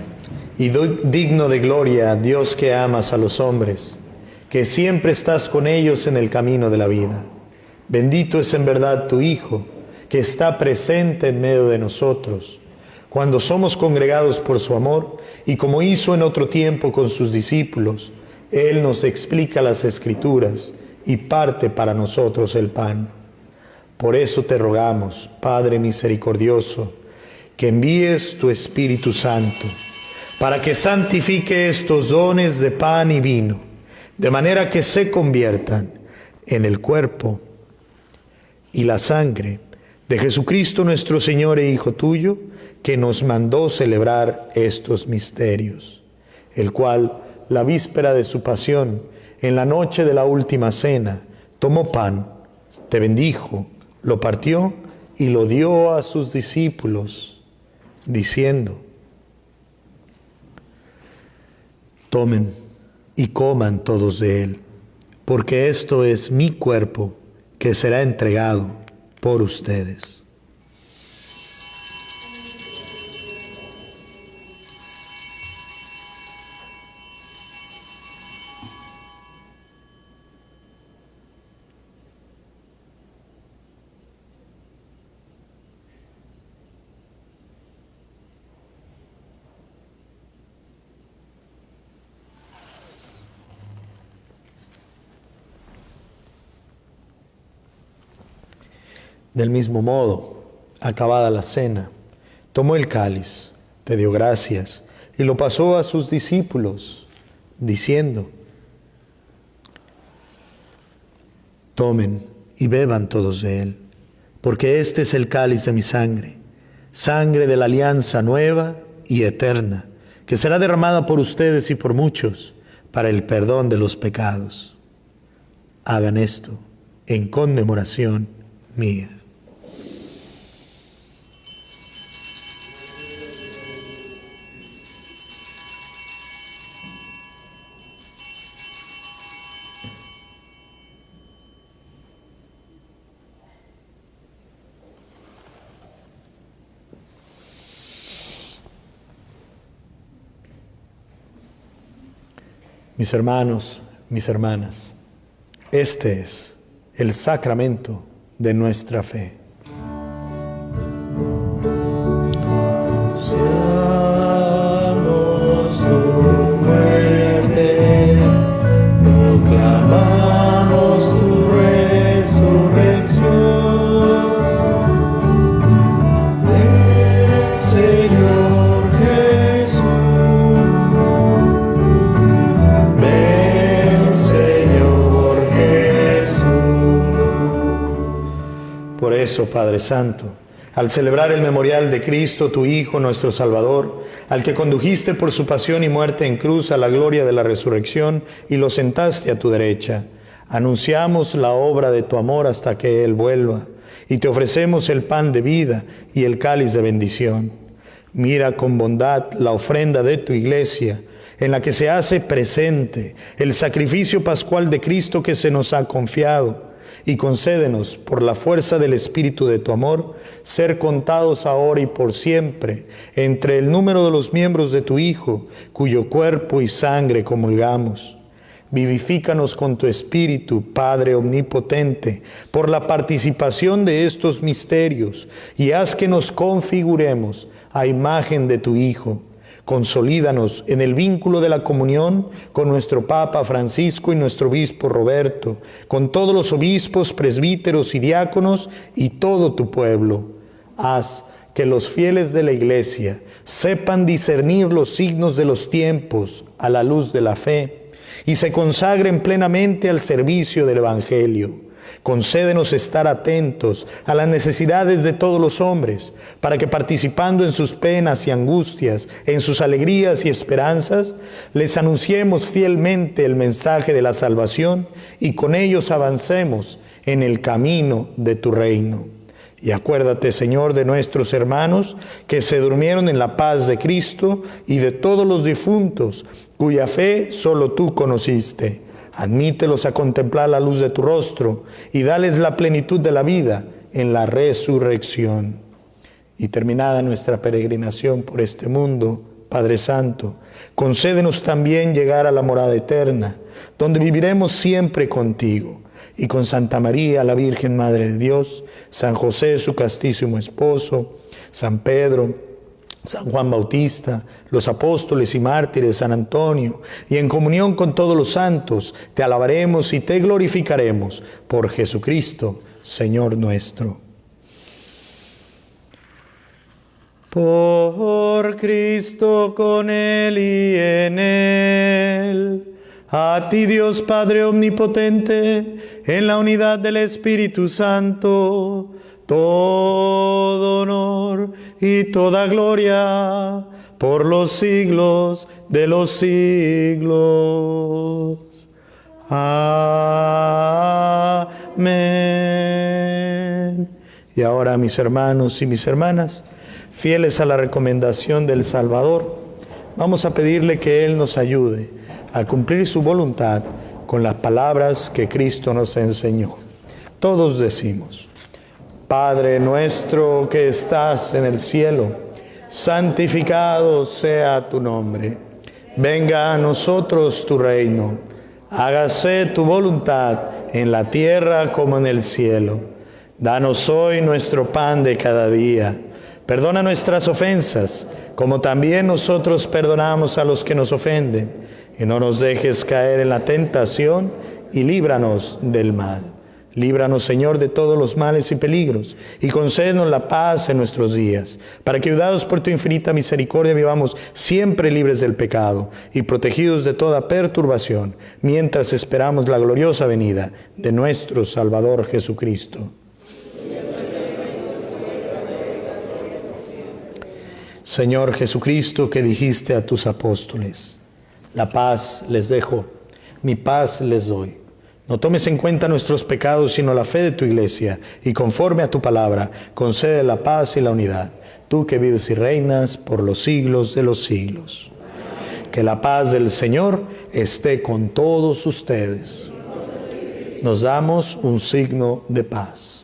y digno de gloria, Dios que amas a los hombres, que siempre estás con ellos en el camino de la vida. Bendito es en verdad tu Hijo, que está presente en medio de nosotros, cuando somos congregados por su amor, y como hizo en otro tiempo con sus discípulos, Él nos explica las Escrituras y parte para nosotros el pan. Por eso te rogamos, Padre misericordioso, que envíes tu Espíritu Santo, para que santifique estos dones de pan y vino, de manera que se conviertan en el cuerpo y la sangre de Jesucristo nuestro Señor e Hijo tuyo, que nos mandó celebrar estos misterios, el cual, la víspera de su pasión, en la noche de la última cena, tomó pan, te bendijo, lo partió y lo dio a sus discípulos, diciendo: tomen y coman todos de él, porque esto es mi cuerpo que será entregado por ustedes. Del mismo modo, acabada la cena, tomó el cáliz, te dio gracias y lo pasó a sus discípulos, diciendo: tomen y beban todos de él, porque este es el cáliz de mi sangre, sangre de la alianza nueva y eterna, que será derramada por ustedes y por muchos para el perdón de los pecados. Hagan esto en conmemoración mía. Mis hermanos, mis hermanas, este es el sacramento de nuestra fe. Anunciamos tu muerte, proclamamos tu resurrección. Ven, Señor Jesús. Por eso, Padre Santo, al celebrar el memorial de Cristo, tu Hijo, nuestro Salvador, al que condujiste por su pasión y muerte en cruz a la gloria de la resurrección y lo sentaste a tu derecha, anunciamos la obra de tu amor hasta que Él vuelva, y te ofrecemos el pan de vida y el cáliz de bendición. Mira con bondad la ofrenda de tu Iglesia, en la que se hace presente el sacrificio pascual de Cristo que se nos ha confiado, y concédenos, por la fuerza del Espíritu de tu amor, ser contados ahora y por siempre entre el número de los miembros de tu Hijo, cuyo cuerpo y sangre comulgamos. Vivifícanos con tu Espíritu, Padre omnipotente, por la participación de estos misterios, y haz que nos configuremos a imagen de tu Hijo. Consolídanos en el vínculo de la comunión con nuestro Papa Francisco y nuestro Obispo Roberto, con todos los obispos, presbíteros y diáconos y todo tu pueblo. Haz que los fieles de la Iglesia sepan discernir los signos de los tiempos a la luz de la fe y se consagren plenamente al servicio del Evangelio. Concédenos estar atentos a las necesidades de todos los hombres, para que participando en sus penas y angustias, en sus alegrías y esperanzas, les anunciemos fielmente el mensaje de la salvación y con ellos avancemos en el camino de tu reino. Y acuérdate, Señor, de nuestros hermanos que se durmieron en la paz de Cristo y de todos los difuntos, cuya fe solo tú conociste. Admítelos a contemplar la luz de tu rostro y dales la plenitud de la vida en la resurrección. Y terminada nuestra peregrinación por este mundo, Padre Santo, concédenos también llegar a la morada eterna, donde viviremos siempre contigo, y con Santa María, la Virgen Madre de Dios, San José, su castísimo esposo, San Pedro, San Juan Bautista, los apóstoles y mártires, San Antonio, y en comunión con todos los santos, te alabaremos y te glorificaremos por Jesucristo, Señor nuestro. Por Cristo, con Él y en Él, a ti Dios Padre omnipotente, en la unidad del Espíritu Santo, todo honor y toda gloria por los siglos de los siglos. Amén. Y ahora, mis hermanos y mis hermanas, fieles a la recomendación del Salvador, vamos a pedirle que Él nos ayude a cumplir su voluntad con las palabras que Cristo nos enseñó. Todos decimos: Padre nuestro que estás en el cielo, santificado sea tu nombre. Venga a nosotros tu reino. Hágase tu voluntad en la tierra como en el cielo. Danos hoy nuestro pan de cada día. Perdona nuestras ofensas, como también nosotros perdonamos a los que nos ofenden. Y no nos dejes caer en la tentación y líbranos del mal. Líbranos, Señor, de todos los males y peligros, y concédenos la paz en nuestros días, para que, ayudados por tu infinita misericordia, vivamos siempre libres del pecado y protegidos de toda perturbación, mientras esperamos la gloriosa venida de nuestro Salvador Jesucristo. Señor Jesucristo, que dijiste a tus apóstoles: la paz les dejo, mi paz les doy. No tomes en cuenta nuestros pecados, sino la fe de tu iglesia, y conforme a tu palabra, concede la paz y la unidad. Tú que vives y reinas por los siglos de los siglos. Que la paz del Señor esté con todos ustedes. Nos damos un signo de paz.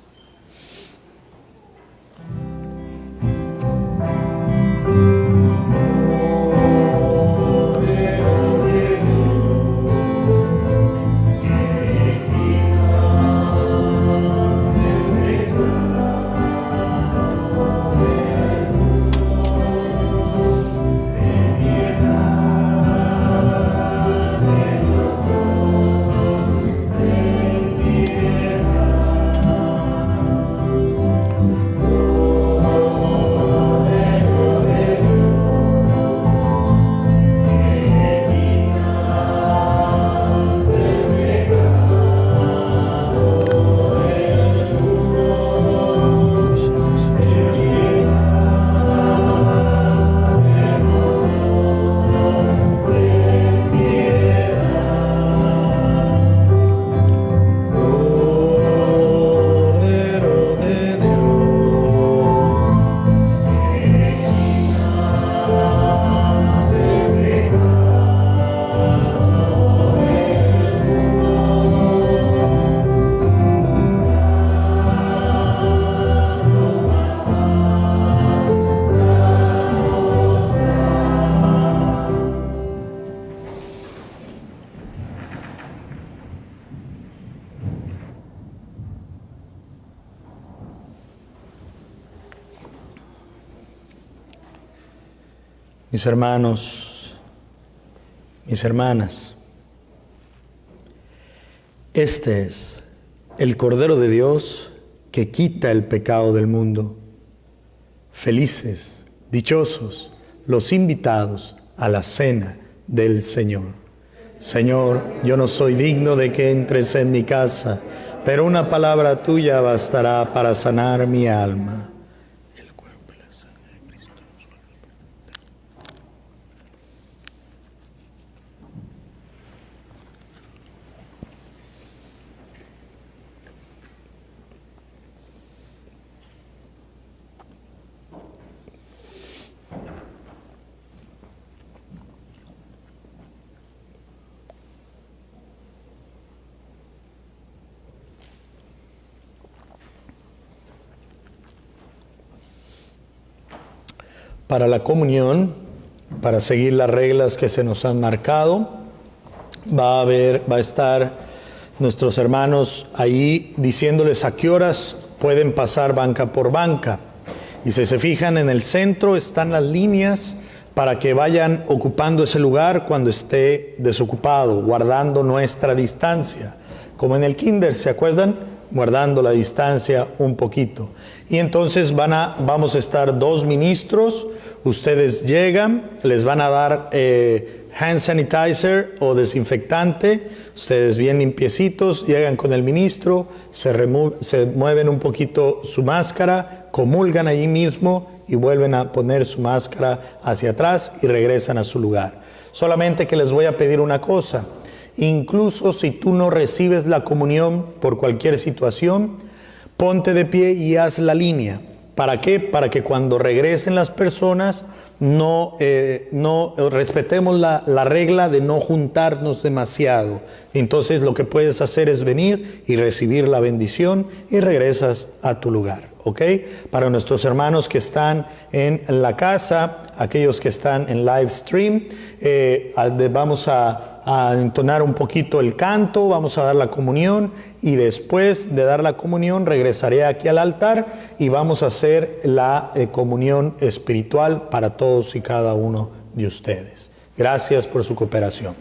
Mis hermanos, mis hermanas, este es el Cordero de Dios que quita el pecado del mundo. Felices, dichosos, los invitados a la cena del Señor. Señor, yo no soy digno de que entres en mi casa, pero una palabra tuya bastará para sanar mi alma. Para la comunión, para seguir las reglas que se nos han marcado, va a estar nuestros hermanos ahí diciéndoles a qué horas pueden pasar banca por banca. Y si se fijan, en el centro están las líneas para que vayan ocupando ese lugar cuando esté desocupado, guardando nuestra distancia. Como en el kinder, ¿se acuerdan? Guardando la distancia un poquito. Y entonces vamos a estar dos ministros. Ustedes llegan, les van a dar hand sanitizer o desinfectante. Ustedes bien limpiecitos, llegan con el ministro, se mueven un poquito su máscara, comulgan allí mismo y vuelven a poner su máscara hacia atrás y regresan a su lugar. Solamente que les voy a pedir una cosa. Incluso si tú no recibes la comunión por cualquier situación, ponte de pie y haz la línea. ¿Para qué? Para que cuando regresen las personas no respetemos la regla de no juntarnos demasiado. Entonces lo que puedes hacer es venir y recibir la bendición y regresas a tu lugar. ¿Ok? Para nuestros hermanos que están en la casa, aquellos que están en live stream, vamos a entonar un poquito el canto, vamos a dar la comunión y después de dar la comunión regresaré aquí al altar y vamos a hacer la comunión espiritual para todos y cada uno de ustedes. Gracias por su cooperación.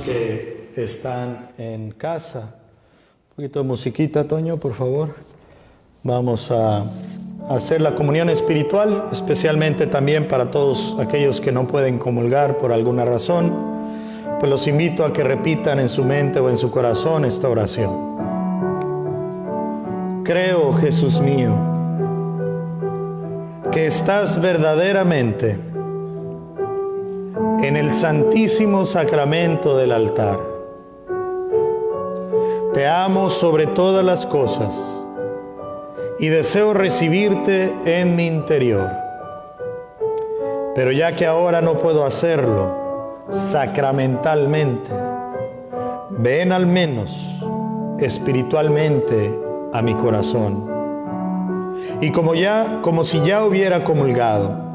que están en casa. Un poquito de musiquita, Toño, por favor. Vamos a hacer la comunión espiritual, especialmente también para todos aquellos que no pueden comulgar por alguna razón. Pues los invito a que repitan en su mente o en su corazón esta oración. Creo, Jesús mío, que estás verdaderamente en el santísimo sacramento del altar. Te amo sobre todas las cosas y deseo recibirte en mi interior. Pero ya que ahora no puedo hacerlo sacramentalmente, ven al menos espiritualmente a mi corazón. Y como si ya hubiera comulgado,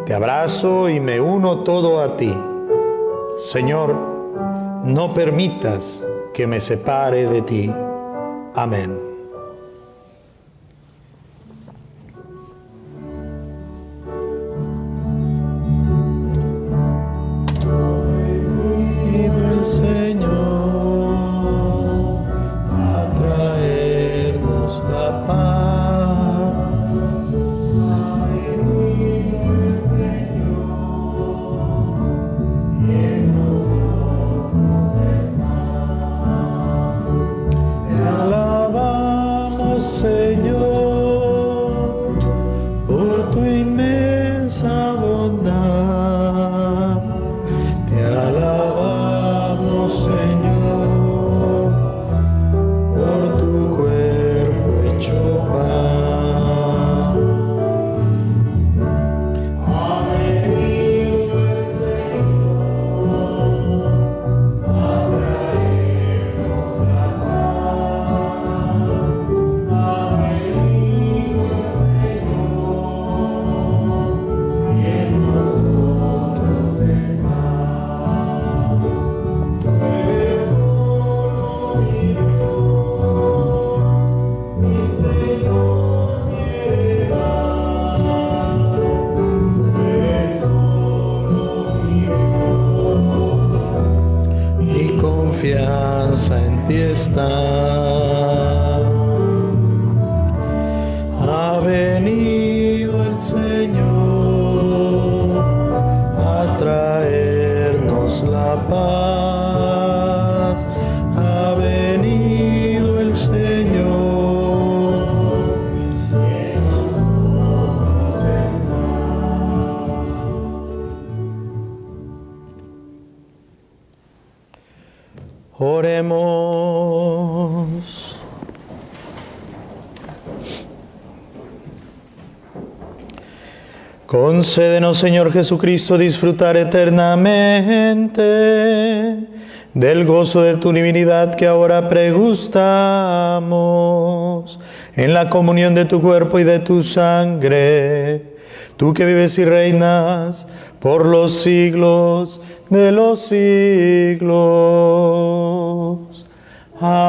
te abrazo y me uno todo a ti. Señor, no permitas que me separe de ti. Amén. Venido el Señor a traernos la paz. Señor, por tu inmensa bondad, te alabamos, Señor, por tu cuerpo hecho pan. Ha venido el Señor a traernos la confianza en ti está. Ha venido el Señor a traernos la paz. Ha venido el Señor. Oremos. Concédenos, Señor Jesucristo, disfrutar eternamente del gozo de tu divinidad que ahora pregustamos en la comunión de tu cuerpo y de tu sangre. Tú que vives y reinas por los siglos de los siglos. Amén.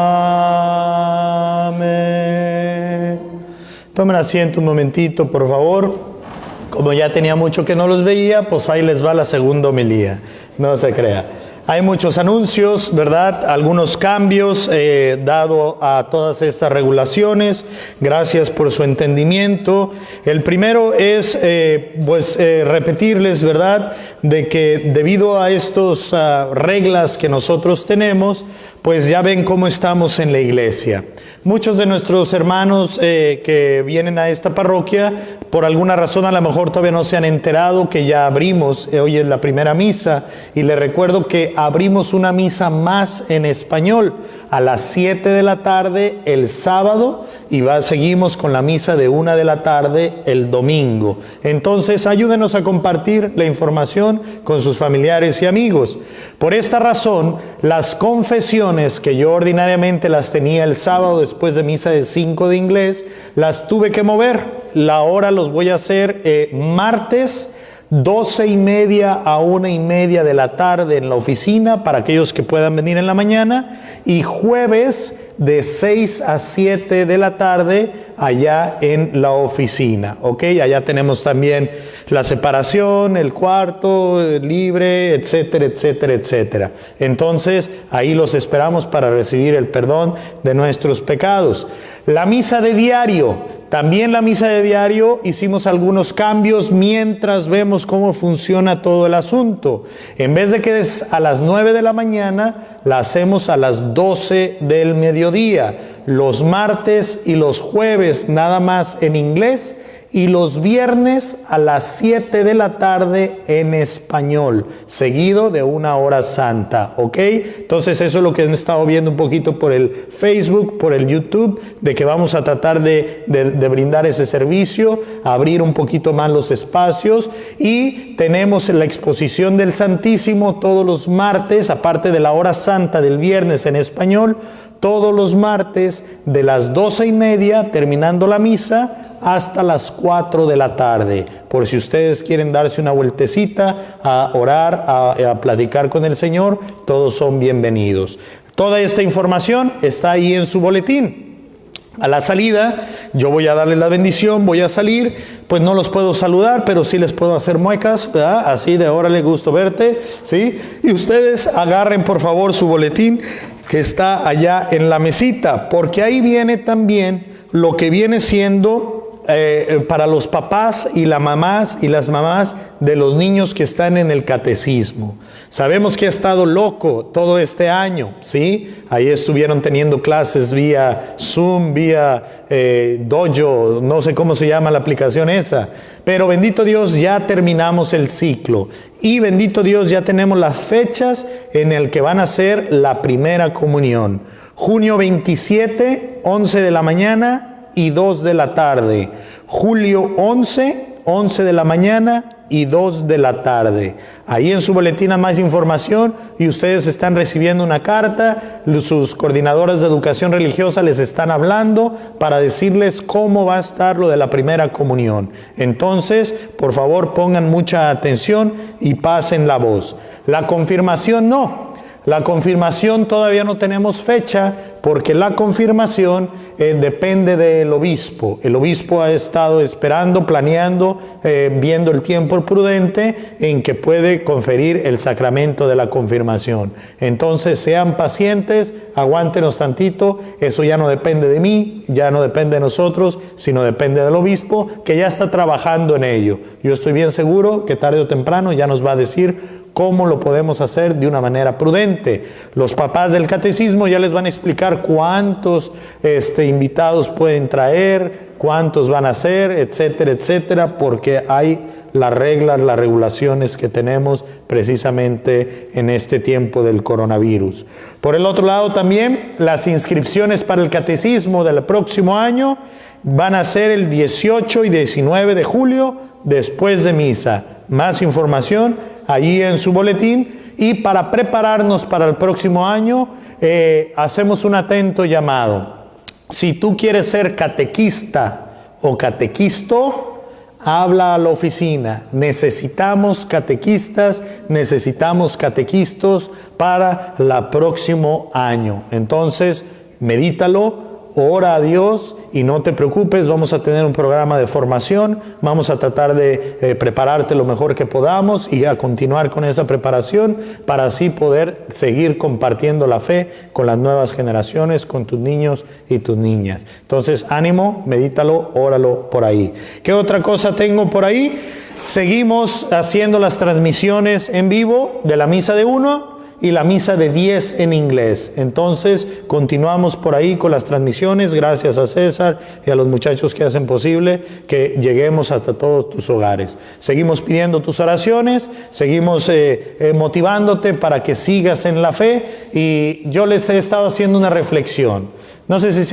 Tomen asiento un momentito, por favor. Como ya tenía mucho que no los veía, pues ahí les va la segunda homilía. No se crea. Hay muchos anuncios, ¿verdad? Algunos cambios dado a todas estas regulaciones. Gracias por su entendimiento. El primero es, repetirles, ¿verdad? De que debido a estas reglas que nosotros tenemos, pues ya ven cómo estamos en la iglesia. Muchos de nuestros hermanos que vienen a esta parroquia, por alguna razón a lo mejor todavía no se han enterado que ya abrimos, hoy es la primera misa, y les recuerdo que abrimos una misa más en español a las 7 de la tarde el sábado y seguimos con la misa de 1 de la tarde el domingo. Entonces ayúdenos a compartir la información con sus familiares y amigos. Por esta razón, las confesiones que yo ordinariamente las tenía el sábado después de misa de 5 de inglés, las tuve que mover. La hora los voy a hacer martes 12:30 a 1:30 de la tarde en la oficina para aquellos que puedan venir en la mañana, y jueves de 6 a 7 de la tarde allá en la oficina, ¿ok? Allá tenemos también la separación, el cuarto libre, etcétera, etcétera, etcétera. Entonces, ahí los esperamos para recibir el perdón de nuestros pecados. La misa de diario. También la misa de diario hicimos algunos cambios mientras vemos cómo funciona todo el asunto. En vez de que es a las 9 de la mañana, la hacemos a las 12 del mediodía. Los martes y los jueves nada más en inglés y los viernes a las 7 de la tarde en español, seguido de una hora santa, ¿ok? Entonces eso es lo que han estado viendo un poquito por el Facebook, por el YouTube, de que vamos a tratar de brindar ese servicio, abrir un poquito más los espacios, y tenemos la exposición del Santísimo todos los martes, aparte de la hora santa del viernes en español, todos los martes de las 12:30, terminando la misa, hasta las 4 de la tarde, por si ustedes quieren darse una vueltecita, a orar, a platicar con el Señor, todos son bienvenidos. Toda esta información está ahí en su boletín. A la salida, yo voy a darle la bendición, voy a salir, pues no los puedo saludar, pero sí les puedo hacer muecas, ¿verdad? Así de órale, gusto verte, ¿sí? Y ustedes agarren por favor su boletín que está allá en la mesita, porque ahí viene también lo que viene siendo para los papás y las mamás de los niños que están en el catecismo. Sabemos que ha estado loco todo este año, ¿sí? Ahí estuvieron teniendo clases vía Zoom, vía Dojo, no sé cómo se llama la aplicación esa. Pero bendito Dios, ya terminamos el ciclo. Y bendito Dios, ya tenemos las fechas en el que van a ser la primera comunión. Junio 27, 11 de la mañana y 2 de la tarde. Julio 11, 11 de la mañana y 2 de la tarde. Ahí en su boletín hay más información y ustedes están recibiendo una carta. Sus coordinadoras de educación religiosa les están hablando para decirles cómo va a estar lo de la primera comunión. Entonces, por favor, pongan mucha atención y pasen la voz. La confirmación no. La confirmación todavía no tenemos fecha porque la confirmación depende del obispo. El obispo ha estado esperando, planeando, viendo el tiempo prudente en que puede conferir el sacramento de la confirmación. Entonces sean pacientes, aguántenos tantito, eso ya no depende de mí, ya no depende de nosotros, sino depende del obispo que ya está trabajando en ello. Yo estoy bien seguro que tarde o temprano ya nos va a decir cómo lo podemos hacer de una manera prudente. Los papás del catecismo ya les van a explicar cuántos invitados pueden traer, cuántos van a ser, etcétera, etcétera, porque hay las reglas, las regulaciones que tenemos precisamente en este tiempo del coronavirus. Por el otro lado también, las inscripciones para el catecismo del próximo año van a ser el 18 y 19 de julio después de misa. Más información allí en su boletín. Y para prepararnos para el próximo año, hacemos un atento llamado. Si tú quieres ser catequista o catequisto, habla a la oficina. Necesitamos catequistas, necesitamos catequistos para el próximo año. Entonces, medítalo. Ora a Dios y no te preocupes, vamos a tener un programa de formación, vamos a tratar de prepararte lo mejor que podamos y a continuar con esa preparación para así poder seguir compartiendo la fe con las nuevas generaciones, con tus niños y tus niñas. Entonces, ánimo, medítalo, óralo por ahí. ¿Qué otra cosa tengo por ahí? Seguimos haciendo las transmisiones en vivo de la misa de 1 y la misa de 10 en inglés. Entonces continuamos por ahí con las transmisiones, gracias a César y a los muchachos que hacen posible que lleguemos hasta todos tus hogares. Seguimos pidiendo tus oraciones, seguimos motivándote para que sigas en la fe, y yo les he estado haciendo una reflexión. No sé si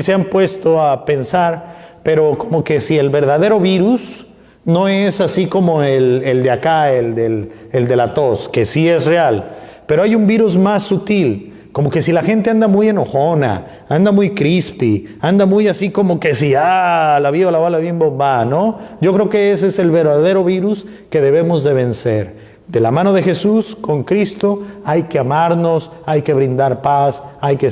se han puesto a pensar, pero como que si el verdadero virus no es así como el de acá, el de la tos, que sí es real, pero hay un virus más sutil, como que si la gente anda muy enojona, anda muy crispy, anda muy así como que si, la bala bien bomba, ¿no? Yo creo que ese es el verdadero virus que debemos de vencer. De la mano de Jesús, con Cristo, hay que amarnos, hay que brindar paz, hay que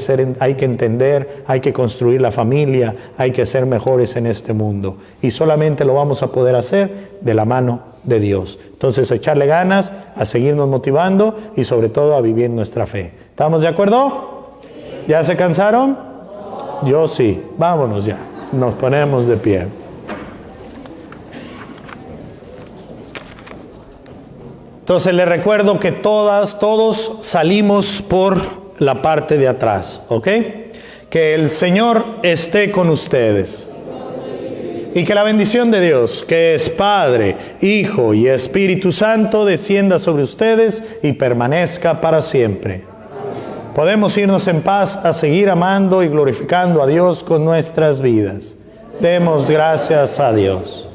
entender, hay que construir la familia, hay que ser mejores en este mundo. Y solamente lo vamos a poder hacer de la mano de Dios. Entonces, a echarle ganas, a seguirnos motivando y sobre todo a vivir nuestra fe. ¿Estamos de acuerdo? ¿Ya se cansaron? Yo sí. Vámonos ya. Nos ponemos de pie. Entonces les recuerdo que todos salimos por la parte de atrás, ¿ok? Que el Señor esté con ustedes. Y que la bendición de Dios, que es Padre, Hijo y Espíritu Santo, descienda sobre ustedes y permanezca para siempre. Podemos irnos en paz a seguir amando y glorificando a Dios con nuestras vidas. Demos gracias a Dios.